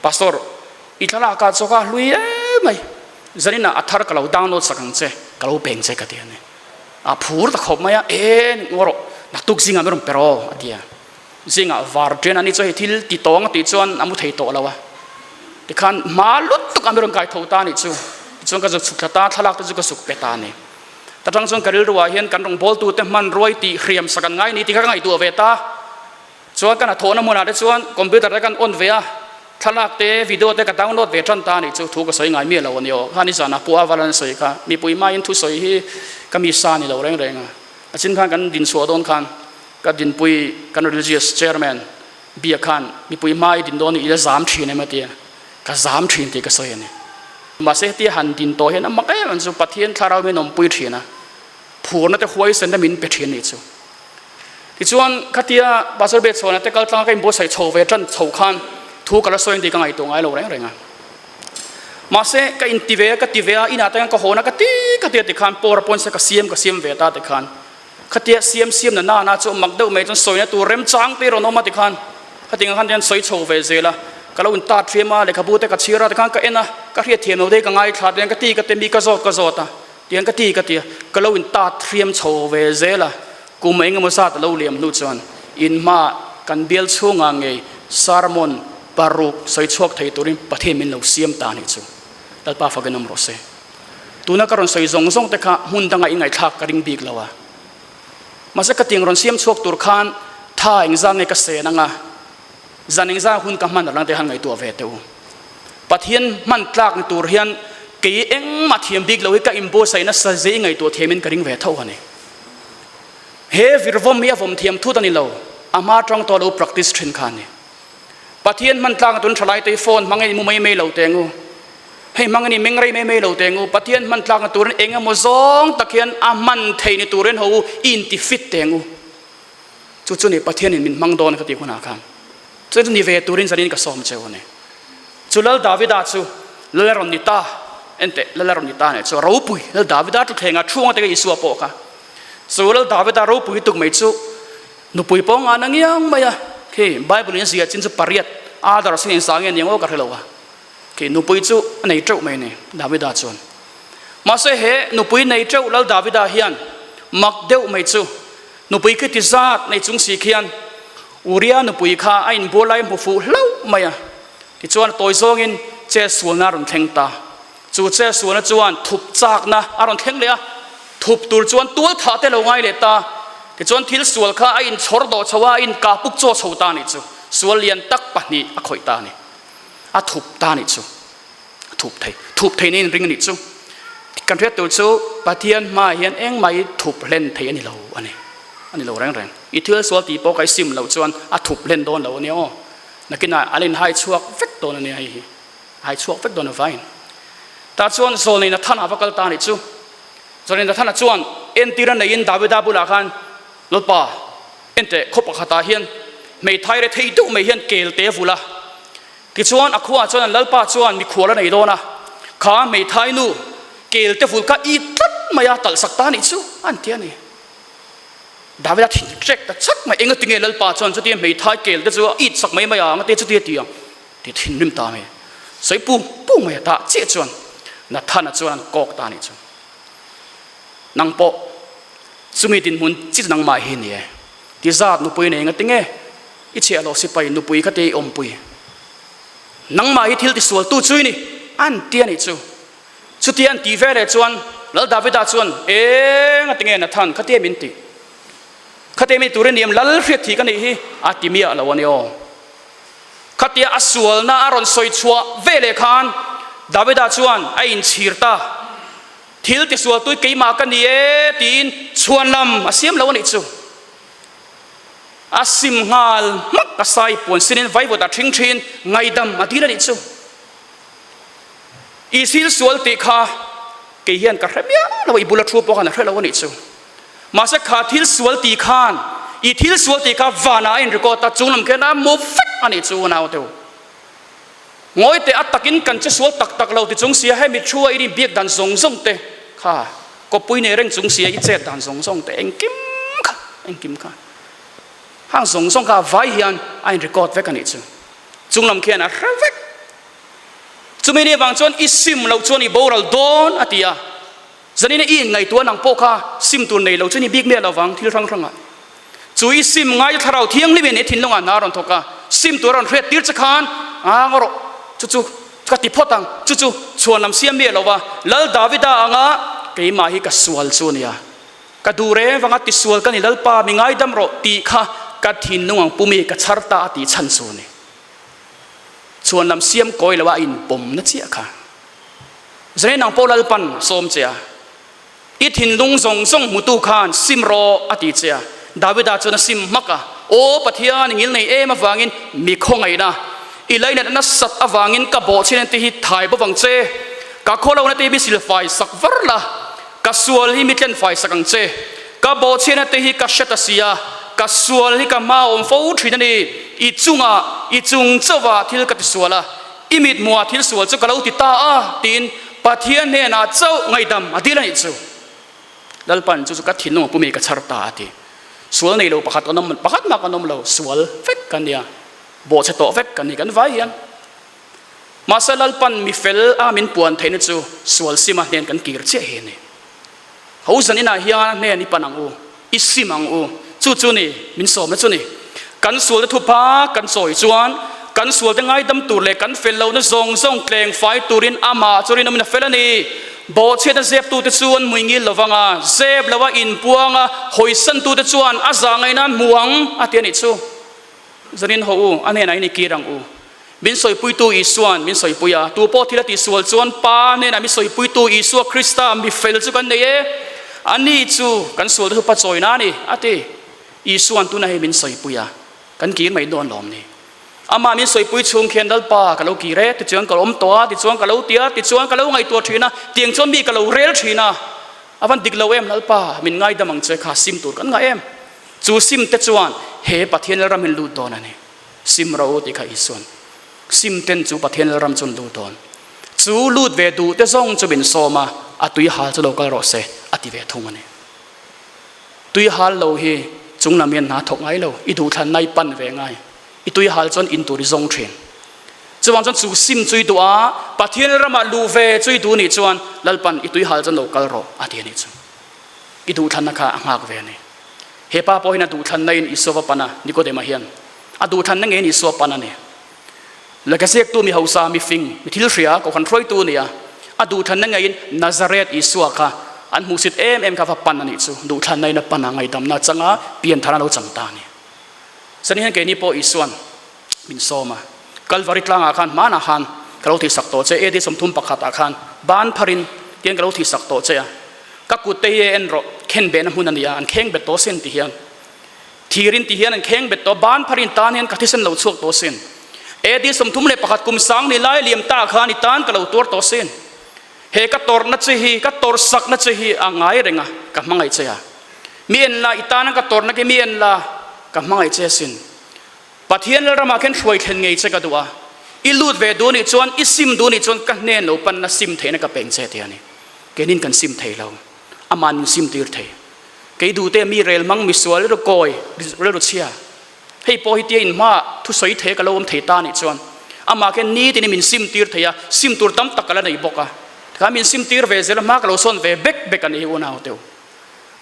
พาสตอร์อิทลากาชัวกะลุยไหมจะนี่นะอัฐร์ก็เราดาวน์โหลดสักครั้งเจ้ก็เราเบ่งเจ้กันเดียเนี่ยพูดตะขบไหมงรนักตุกซิงอ่ะไม่รู้เปล่าเดียซิงอ่ะวาร์เจนอันนี้จะให้ที่ติดตัวงั้นติดชวนอามุทัยโตแล้ววะที่ขันมาลุดตุกอ่ะไม่รู้ใครทุ่งตานี่ชวนก็จะสุขตาทะลักจะก็สุขเปตานี่แต่ทั้งชวนก็เรื่องว่าเห็นกันตรงบอลตัวแต่มันรวยตีเขียมสักง่ายนี่ที่ข้างไงตัวเวตาชวนกันอ่ะโทนมันอะไรชวนคอมพิวเตอร์กันอ่อนเวียทะลักเตะวิดีโอเตะกระดานโน้ตเวทันตานี่ถูกก็สวยงามมีแล้ววันนี้ข้านี่สานะปัววาลันสวยค่ะมีปุยไม้ยันทุสวยที่ก็มีซานี่เราแรงๆอ่ะอาชินข้างกันดินสวดโดนข้างก็ดินปุยกัน religious chairman เบียข้างมีปุยไม้ดินโดนอีจะ3 ทีในมาเดียก็3 ทีที่ก็สวยนี่มาเสียที่หันดินโตเห็นมันก็มันสุปฏิญถ้าเราไม่นมปุยทีนะผัวน่าจะหวยเส้นได้มินเป็ดทีนี่จู่ที่ชวนขัดที่บาสเบสโซนแต่ก็ตั้งใจบุษใส่โชว์เวทันโชว์ข้างทุกกระทรวงที่กังไงตัวไงเราแรงๆมาเสกก็อินทิเวก็ทิเวอินาแต่ก็โหนะก็ตีติขันปอร์ปอนเสกก็เสียมเวตาติขันขัดที่เสียมน่าจะมักเดิมไม่จนสวยนะตัวเริ่มจ้างตีรอนอมาติขันขัดที่ขันเดินสวยโชว์เวเซล่ะก็เราอุนตาเทียมาเลยขบูเตก็ชีระติขันก็เอ็นะก็เรียกเทียมเราได้กังไงขาดเดินก็ตีก็เต็มมีก็โจตาเดินก็ตีก็เราอุนตาเทียมโชว์เวเซล่ะกูไม่เงี้ยมุสาตเราเลี้ยมนู่นจวนอินมากันเบลช่วงไงซาร์มอนปารุกใส่ชวกไทยตัวนี้ประเทศมินเราเสียมตานี่จู่ดัลปาฟักน้ำรสเซตัวนักการใส่ซงแต่ข้าหุ่นตั้งไงทักกระดิ่งบีกแล้ววะมาสักกระติงรอนเสียมชวกตัวข้านท่าอิงซาไงกษณะงาจันอิงซาหุ่นกับมันหลังแต่หันไงตัวเวทเอาปะเทียนมันตากตัวเฮียนกี่เอ็งมาเทียมบีกเราให้กับอิมโบใส่นัสเซไงตัวเทียมินกระดิ่งเวทเท่ากันนี่เฮ้วิรวมมีผมเทียมทุตันนี่เราอามาตรองตัวเรา practice ทรินขันนี่ปะเทียนมันตากตัวฉลายตัวโฟนมังไงมุไม่เราเตงูให้มังไงมิงไรไม่เราเตงูปะเทียนมันตากตัวเองอะโมซองตะเคียนอามันเทนตัวเรนหูอินติฟิตเตงูจุดนี้ปะเทียนมินมังโดนกติคนอาคันจุดนี้เวตัวเรนจะนี่ก็ซ้อมเจ้าเนี่ยจุดแล้วดาวิดาจุเลลารอนิตาเอ็นเตเลลารอนิตาเนี่ยจุเราปุยแล้วดาวิดาจุดแข่งช่วงแต่ก็อิสวาโปกะส่วนแล้วดาวิดาเราปุยตุกไม่จุนุปุยปองอันนั้นยังไม่อะคือไบเบิลนี่เสียจริงจะปริยัติอาดาร์สิ่งสังเกตยังว่ากันเหรอวะคือนุปุยจุในเจ้าไม่เนี่ยดาวิดาจวนมาเสเหนุปุยในเจ้าแล้วดาวิดาเฮียนมักเดวไม่จุนุปุยคือติซาดในจุงสีเขียนอุริยานุปุยข้าไอ้บัวไล่บุฟูเล่าไม่อะที่จวนตัวซองินเจ้าส่วนน่ารุนเทงตาจู่เจ้าส่วนจวนทุบจากนะอารมณ์เทงเลยอะทุบตัวจวนตัวถาเตลงไงเลยตาที่จวนทิลส่วนข้าไอ้ชอร์ดชวาอินกาปุกโจชาวตานี่จู่ส่วนเลียนตักปะนี่อคอยตานี่ทุบตานี่จู่ทุบไทยนี่ริงนี่จู่กันเรียกตัวจู่ปะเทียนมาเฮียนเองไม่ทุบเล่นไทยอันนี้เราอันนี้เราแรงอีเทือส่วนตีโปกไอซิมเราจวนทุบเล่นโดนเราเนี่ยนักกินอะไรหายชั่วเฟกโดนเนี่ยหายชั่วเฟกโดนไฟแต่จวนโซนนี่นัทท่านอาฟักตานี่จู่โซนนี่นัทท่านจวนเอ็นตีรันในอินดาวิดาบุลาคันลดป่าเอ็นเตะคบขัดตาเฮียนไม่ไทยเลยที่ดูไม่เฮียนเกลเตฟุละที่ชวนอควาชวนลดป่าชวนมีขวดในโดนะข้าไม่ไทยนู่เกลเตฟุลก็อีตัดมายาตัลสักตานี่จู่อันเทียนี่ดาวิดาทิ้งเช็คแต่ชักไม่เองก็ติงเอลป่าชวนสุดที่ไม่ไทยเกลเตจู่อีสักไม่มายามาเตะสุดที่ที่ที่ทิ้งริมตาไม่ใส่ปูไม่ตาเจี๊ยชวนนัทท่านชวนกอกตานี่จู่นังโปสุมิตินมุนจิตนังมาเห็นเนี่ยที่ซาดนุปุยเนี่ยงั้นติงเออิเชียเราสิไปนุปุยก็เตะอมปุยนังมาฮิทิลที่สวลตู้ช่วยนี่อันเตียนี่จู่สุดที่อันตีเฟรเลยชวนแล้วดาวิดาชวนงั้นติงเอนัทท่านก็เตะมินติก็เตะมินตัวเรนเดียมลัลเฟียที่กันนี่อาติมีอะไรวะเนี่ยก็เตะอสวลน่าอารอนสวยชัวเวเลคานดาวิดาชวนไอ้อินชีร์ตาทิลที่สวลตัวกี่มากันนี่ตีนชวนลำอาเซียมแล้วนี่จู่อาซิมงาลมักกษัยปวนสินินไว้บดทิ้งทิ้งไงดำมาที่นั่นนี่จู่อีซิลสวลติข้าเกี่ยนกับเรียบเราอีบุลทรูปกันนะเราวันนี้จู่ มาสักขาทิลสวลตีขานอีทิลสวลตีข้าวานาอินริโกตัดจุงลำแค่นั้นมูฟิกอันนี้จูนเอาเดียวงอยแต่อัตตะกินกันจะสวลตักเราติดจงเสียให้มิชัวอีนี่เบียกดันสงเตะค่ะก็ปุ้ยในเรื่องจงเสียอีเจ็ดดันสงเตะเอ็งกิมค่ะห้างสงค่ะไว้ยันอินริโกดเวกันนี่จูจุงลำแค่นั้นเวกจุไม่ได้บางส่วนอิซิมเราส่วนอีโบราลโดนอติยาจะนี่อีไงตัวนังโปค่ะซิมตัวในเราส่วนอีบิ๊กเมียเราฟังที่รังจุยซิมง่ายถ้าเราเที่ยงลิเวณทิ้งลงอ่ะนารอนทกะซิมตัวเราเรียดตีร์จะขานงรจู่กติพอตังจู่ชวนนำเสียเมียเราว่าลัลดาวิดาอ่ะเกี่ยมาฮิกัสวลส่วนเนี่ยกัดูเร่ฟังติสวลกันนี่ลัลปามีง่ายดำรอตีค่ะกัดทิ้งลงอ่ะปุ่มกัดชาร์ตาติชันส่วนนี่ชวนนำเสียมก้อยแล้วว่าอินปมนั่นเสียค่ะจะได้นางโปลัลปันสมเจียอีทิ้งลงส่งมุตุขานซิมรออติเจียดาวิดาจนซิมมักโอ้ปะเทียนงิลในมาฟังอินมีคงไงนะอีไลน์นั้นสัตว์ฟังอินกับโบชินที่ถ่ายบวังเจกับคนเราเนี่ยมีสิลไฟสักวันละกับส่วนที่มีเล่นไฟสักงังเจกับโบชินที่กับเชตเสียกับส่วนที่กับมาอมฟูทรีนั่นเองอีจุงเจ้าว่าที่กับส่วนละอีมิดมัวที่ส่วนจะกับเราติดตาตีนปะเทียนเนี่ยนะเจ้าไงดำอดีละนี่จู่แล้วปันจู่กับทิ้งลงปุ่มกับชาร์ตาตีสวลในเราประคัดกันน้ำประคัดมากันน้ำเราสวลเฟกกันเนี่ยโบชะโตเฟกกันนี่กันไว้ยันมาสลัลปันมีเฟลมินปวนเทนจูสวลซิมาเนี่ยกันกีร์เจเฮนี่เขาสันนิษฐานเฮียเนี่ยนี่ปันังอูอิสิมังอูจู่นี่มินสอบนะจู่นี่กันสวลทุพากันสอยจวนกันสวลจะง่ายดำตูเล็กกันเฟลเราเนี่ยส่งเกรงไฟตูรินอามาจูรินมันเฟลนี่โบเชตเซฟตูเตจวนมุยงิลละวังเซฟละว่าอินพวงหอยสันตูเตจวนอาจางไงนั้นมวงอาเทียนิจูจรินหูอันนี้ไหนนี่กีรังอูมินสอยปุยตูอีส่วนมินสอยปุยตัวโปทีละติสวลจวนป้าเนี่ยนะมินสอยปุยตูอีส่วนคริสต์มีเฟลจูกันเนี่ยอันนี้จูกันสวลทุปัจจัยนั่นนี่อาทิอีส่วนตัวไหนมินสอยปุยกันกีไม่โดนหลอมนี่อามามินสอยปุยชุงเขียนดัลปากับเรากีเรติดจวนกับอมตัวติดจวนกับเราเตียติดจวนกับเราไงตัวทีนะเตียงจวนมีกับเราเรลทีนะอาวันดิกเราเอ็มดัลปามินไงดำมังเจขาซิมตัวกันไงเอ็มจูซิมติดจวนเฮปะเทียนรามินลูดอนนี่ซิมเราติขาอิส่วนซิมเต็นจูปะเทียนรำจนลูดอนจูลูดเวดูเตจงจูบินโซมาอตุยฮาลจะโลกรอเซอติเวทงนี่ตุยฮาลเราเฮจุงนามีนหาถกไงเราอีดูทันในปันเวงไงอีตุยฮาลจนอินตัวดิจงเทรนจะวางจนจูซิมจุยตัวปะเทียนรามาลูเวจุยตัวนี่จวนลัลปันอีตุยฮาลจนโลกรออตินี่จวนอีดูทันนะคะหากเวนี่เฮป้าพอเห็นดูทันในอิสวปนานิโคเดมาเฮียนอดูทันนั่งเงินอิสวปนาเนี่ยแล้วก็เสียตัวมีเฮาซามีฟิงมีทิลเรียก็คันทรอยตัวเนี่ยอดูทันนั่งเงินนาซาเรตอิสวค่ะอันมุสิตเอ็มค่ะฟับปันนั่นอิสุดูทันในนับปันไงดำน่าจังเปลี่ยนทางเราจังตาเนี่ยสันนิษฐานเกนี่พออิสวนมินโซมากัลวาริตลางอาคารมานาฮันกะเราที่สักโตเจเอดีสมทุมปักขัดอาคารบ้านพรินเตียนกะเราที่สักโตเจกักุเตยเอ็นโรเข็นเบนหุ่นนันยาอันเข่งเบ็ดโตเซนติเฮียนทีรินติเฮียนอันเข่งเบ็ดโตบ้านพรินตานเฮียนกัทิเซนเราชวกโตเซนเอดีสมทุมเลยปักขัดกุมสังนี่ไล่เลียมตาอาคารนิตานกะเราตัวโตเซนเฮกัตตอร์นัชฮีกัตตอร์สักนัชฮีอ่างไงเรงกับมังไงเจียมีเอ็นลาอิตานังกัตตอร์นักมีเอ็นลากับมังไงเจียสินปะเทียนเรามาเข็นช่วยเข็นไงเจกัตัวอิลูดเวดูนี่จวนอิซิมดูนี่จวนกันเนนเราปันนัซิมเทนักกับเป็นเจเทียนี่เกนินกันซิมเทเราอามันซิมตีร์เทเกดูเตมีเรลมังมิสวาเรโกยเรโรเชียให้พอฮิตยินมาทุสอยเทกับเราอมเทตานี่จวนอามาเข็นนี้ที่นี่มินซิมตีร์เทียซิมตัวตั้มตักกันแล้วในบกถ้ามินซิมตีร์เวเซลมากับเราส่วนเวเบกกันนี่วันเอาเตียว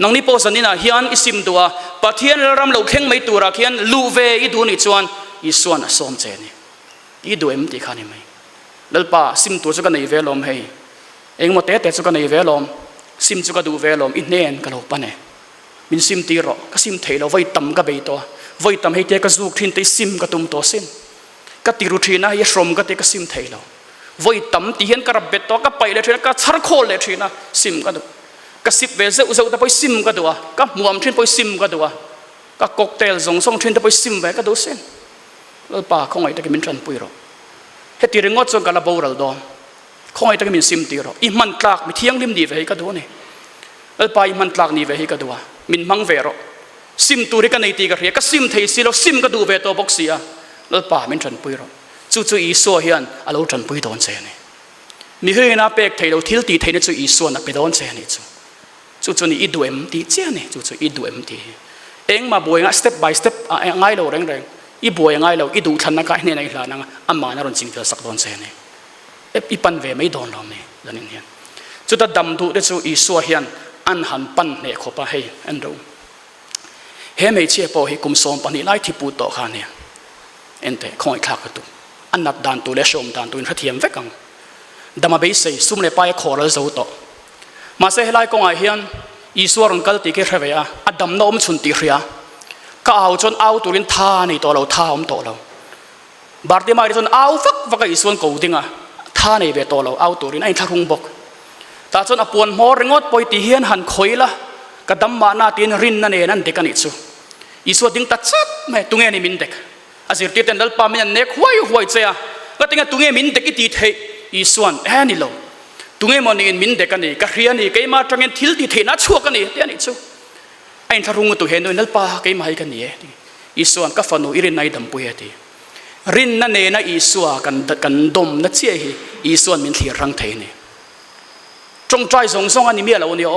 น้องนี่โพสันนี่นะเฮียนอิซิมตัวปะเทียนเรารำเราเข่งไม่ตัวรักเฮียนลูเวอีดูนี่จวนอีส่วนสมเจนี่อีดูเอ็มตีขานี่ไหมแล้วป่าซิมตัวจุกันในเวลอมให้เองหมดเตะจุกันในเวลอมซิมจุกันดูเวลอมอินเนนกับเราปะเนี่ยมินซิมตีรอก็ซิมเทเราไว้ต่ำกับใบตัวไว้ต่ำให้เตะก็สูกทินเตะซิมกับตุ่มตัวเส้นก็ตีรูทีนะยศรมก็เตะก็ซิมเทเราไว้ต่ำตีเห็นกระเบ็ดตัวก็ไปเลยทีนะก็ชาร์โคเลยทีนะซิมก็ดูก็สิบเวเซอุตแต่ไปซิมก็ดูก็หมวมทินไปซิมก็ดูก็ค็อกเทลส่งทินแต่ไปซิมไปก็ดูเส้นแล้วป่าคงไอ้ตะกี้มินจันปุยรอเฮตีเรื่องงดจนกันละบูรัลดอนคงไอ้ตะกี้มินซิมตีรออีมันตากมีเที่ยงริมดีไปก็ดูนี่แล้วป่าอีมันตากนี่ไปก็ดู มินมังเวรซิมตูริกันในตีกันเรียก็ซิมเทสิเราซิมก็ดูเวตัวบ็อกเสียแล้วป่ามินจันปุยเราจู่อีสัวเฮียนอาเราจันปุยโดนเซนี่นี่เฮ้ยนะเป็กเทเราทิลตีเทนี่จู่อีสัวนะไปโดนเซนี่จู่นี่อีดูเอ็มตีเจ้านี่จู่อีดูเอ็มตีเองมาบวยงะ step by step ง่ายเราแรงอีบวยง่ายเราอีดูทันนักเนี่ยในหลานังอามานารุนจิงเฟลสักโดนเซนี่อีปันเวไม่โดนเราเนี่ยนั่นเองจู่แต่ดำดูได้จู่อีสัวเฮียนอันหันปันเนี่ยขบให้อันรู้เฮ้ไม่เชี่ยพอให้กุมสมปันนี่ไล่ที่ปูโตขาเนี่ยเอ็นเตะคอยคลากระตุอันนับด่านตัวเลชมด่านตัวนัดเทียมเวกังดำมาเบสซี่ซุ่มในป้ายขอเราจะโตมาเสียไล่กงไอเฮียนอีสวรรค์กัลติเกเรเวียอัดดำน้อมชุนติเรียก็เอาจนเอาตัวลินท่าในตัวเราท่าอมตัวเราบาร์ติมาดิจนเอาฟักอีสวรรค์กูดิ้งอ่ะท่าในเวตัวเราเอาตัวลินไอ้ทารุงบกแต่จนอปวนมอรงดปอยตีเฮียนหันคอยละก็ดำมาหน้าตีนรินนั่นเองนั่นเด็กกันอีกสู้อีสวรรค์ดิ้งตัดซัดไม่ตุงเงินมินเด็กอาศัยที่เต็นดัลปามินเน็กหวยเสียก็ติ้งตุงเงินมินเด็กอีตีเทอีสวรรค์นี่เราตุงเงินมันเงินมินเด็กกันนี่ก็เรียนนี่ก็มาจังเงินทิลตีเทน่าชั่วกันนี่เดี๋ยวนี่สู้ไอ้ทารุงตัวเห็นด้วยดัลปาก็มาให้กันนี่อีสวรรค์ก็ฟันนูอิรินในดำปุยทีรินนั่นเองนะอีสวรรค์กันดมนั่นเชี่ยฮีอีสวรรค์มินที่รังเทนี่จงใจส่งอันนี้เมียเราเนี่ย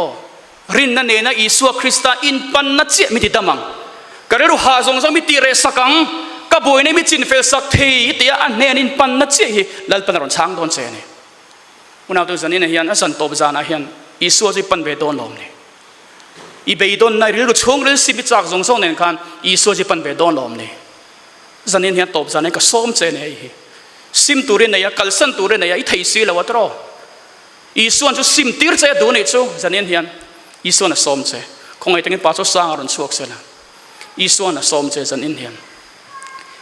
รินนั่นเองนะอีสวรรค์คริสต์อินปันนั่นเชี่ยมิติดมังก็เรื่องหาส่งมิติเรสักังก็บวยในมิจินเฟลสักทีที่อันเนนินปันนั่นเชี่ยฮีลัลปันรอนช้างโดนเสียนี่วันนั้นตัวสันนี่เฮียนสันโตบจานะเฮียนอีสวรรค์จะปันเวโดนลมนี่อีเบย์โดนในเรื่องช่วงเรื่องสิบิจากส่งเนี่ยกันอีสวรรค์จะปันเวโดนลมนี่สันนี่เฮียนโตบจานะก็ส้มเจนี่ซิมตูเรนเนี่ยกัลสันตูเรนเนี่ยอีไทยซีแล้ววัดรออีส่วนจะซิมตีร์เจดูนี่จู่จะเนี่ยเห็นอีส่วนน่ะสมเจคงไอ้ตั้งแต่ปัจจุบันอรุณสวกเสนะอีส่วนน่ะสมเจจะเนี่ยเห็น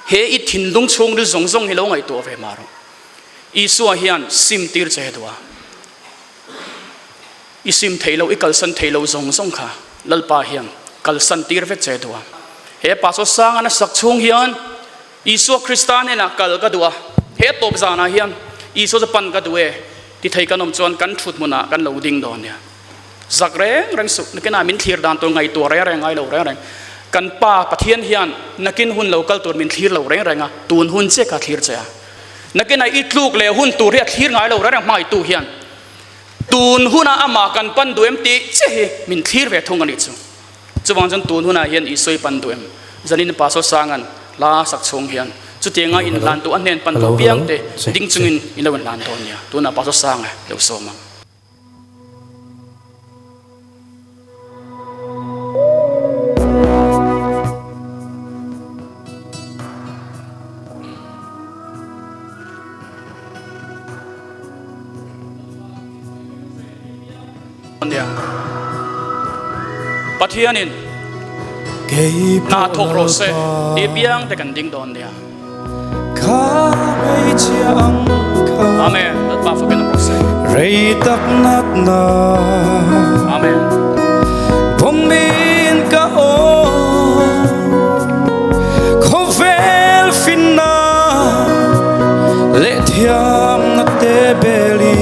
เฮอีถิ่นลุงชงหรือซงให้เราไงตัวเวมารุอีส่วนเห็นซิมตีร์เจดูอีซิมเทโลอีกัลสันเทโลซงค่ะลัลปาเห็นกัลสันตีร์เวเจดูเฮปัจจุบันอันสักชงเห็นอีส่วนคริสต์เนี่ยนะกัลก็ดูเฮตบจานะเห็นอีส่วนจะปันก็ดูที่ไทยกันอมจวนกันชุดมุนะกันเหลาดิ่งดอนเนี่ยจักแรงสุดนักนามินทีร์ดานตัวไงตัวแรงไงเหลาแรงกันป้าปะเทียนเฮียนนักหุ่นเหลากัลตัวมินทีร์เหลาแรงอ่ะตูนหุ่นเจ๊กทีร์เจ้านักนาอิทลูกเลหุ่นตัวเรียกทีร์ไงเหลาแรงไม่ตัวเฮียนตูนหุ่นอามากันปันดูเอ็มตีเจ๊มินทีร์เวทงกันอีกจู่วางจนตูนหุ่นเฮียนอีสวยปันดูเอ็มจันนินป้าโซสังกันลาสักชงเฮียนจุดที่ง่ายอินลานตัวอันเน้นปันตัวเปียงเตดิ้งจุงินอินเลวันลานตัวเนี่ยตัวน่ะปัสสาวะเดี๋ยวสมังเนี่ยปัทยานินนาทกโรเซดีเปียงแต่กันดิ้งดอนเนี่ยอาเมนรัตบาฟเป็นโรเซเรตักนักนาอาเมนผมบินกะโอโคเฟลฟินนาเลทิยามนักเตเบลี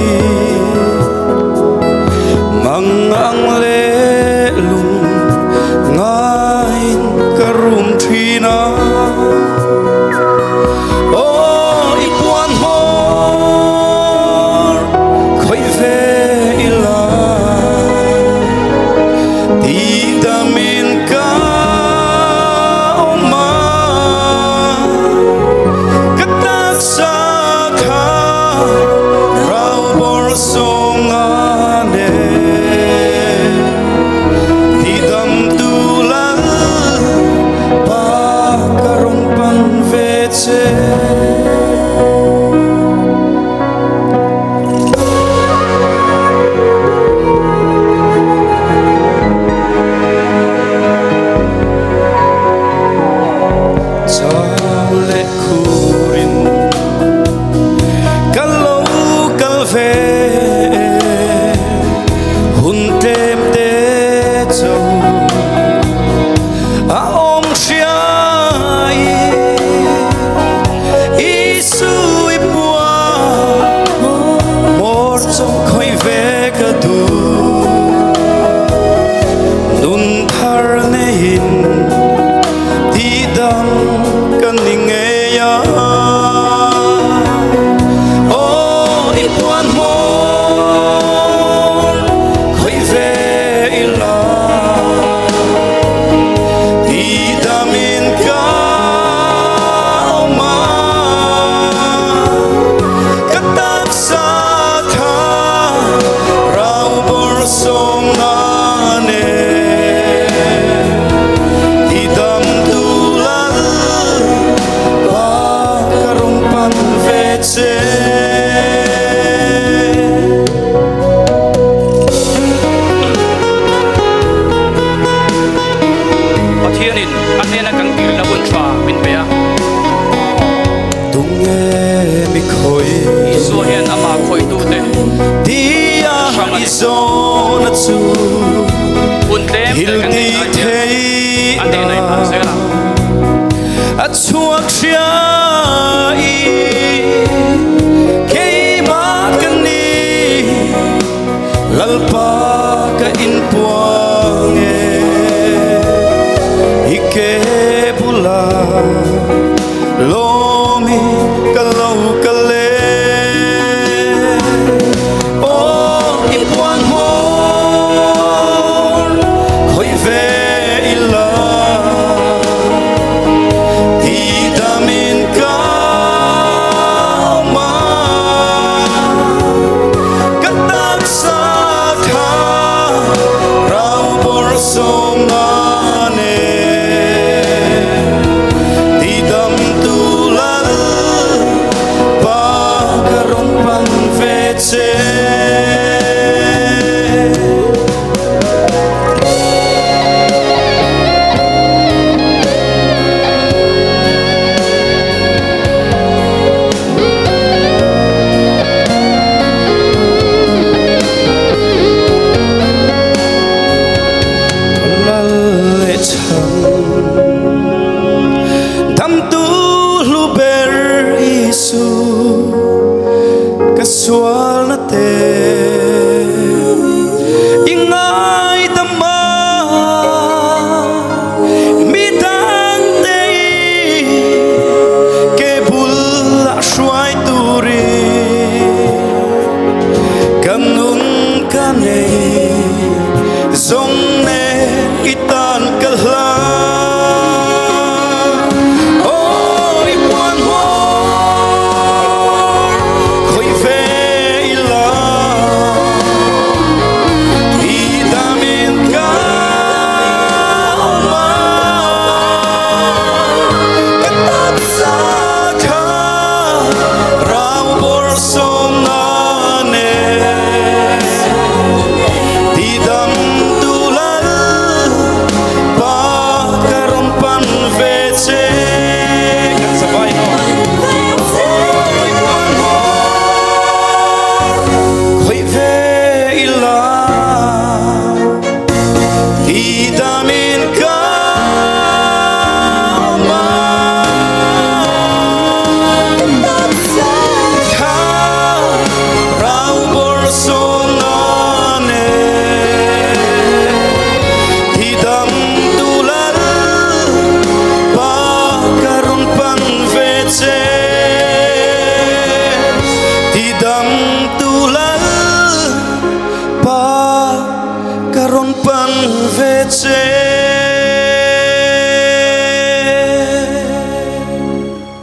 มังอังเลลุงรุมทีนาโอ้อีกวันหอคอยเฟอิลาตีดามินกาออกมากตักสาขาเราบรสงอาเนที่ดำดูลา Isu Luhtheih at chuak sia I kei makani lalpa ka inpuange ike bula lomi kalau kale oh ipuan ho khoi ve ila di damin ka ma katak sa kha rau bor somane di dam tulal pa karon pan veche Isu kasual na te ingay dama midang te ke bula shuai turi kanun kanei zong ne itan kalha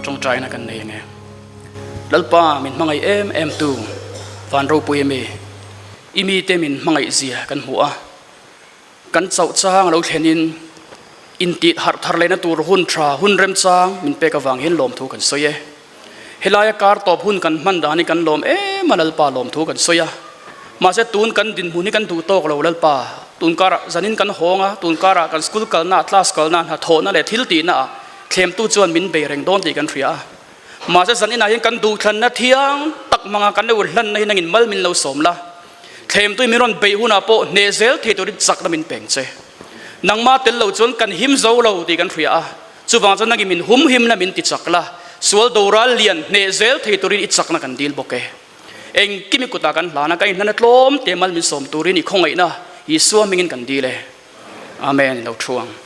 trong trái na kan nei nge lalpa min mangai em tu van ro pui me imi te min mangai zia kan hua kan chau chang lo thlenin in ti har thar lena tur hun thra hun rem chang min pe ka wang hin lom thu kan soye helaya kar top hun kan man dani kan lom malalpa lom thu kan soya ma se tun kan din huni kan tu tok lo lalpa tun kara zanin kan honga tun kara kan school kal na class kal na ha thona le thil ti na thlem tu chuan min be reng don ti kan thria ma se zanin a hin kan du thlan na thiang tak manga kan le hlan na hin in mal min lo som la thlem tu mi ron be huna po nezel the to ri chak na min peng che nangma tel lo chon kan him zo lo ti kan thria chuwang chan nagi min hum him na min ti chakla sual doral lian nezel the to ri i chak na kan dil boke eng kimi kuta kan lana kai na tlom temal min som turin i khongai na Yesu mingin kan dile amen lo thuang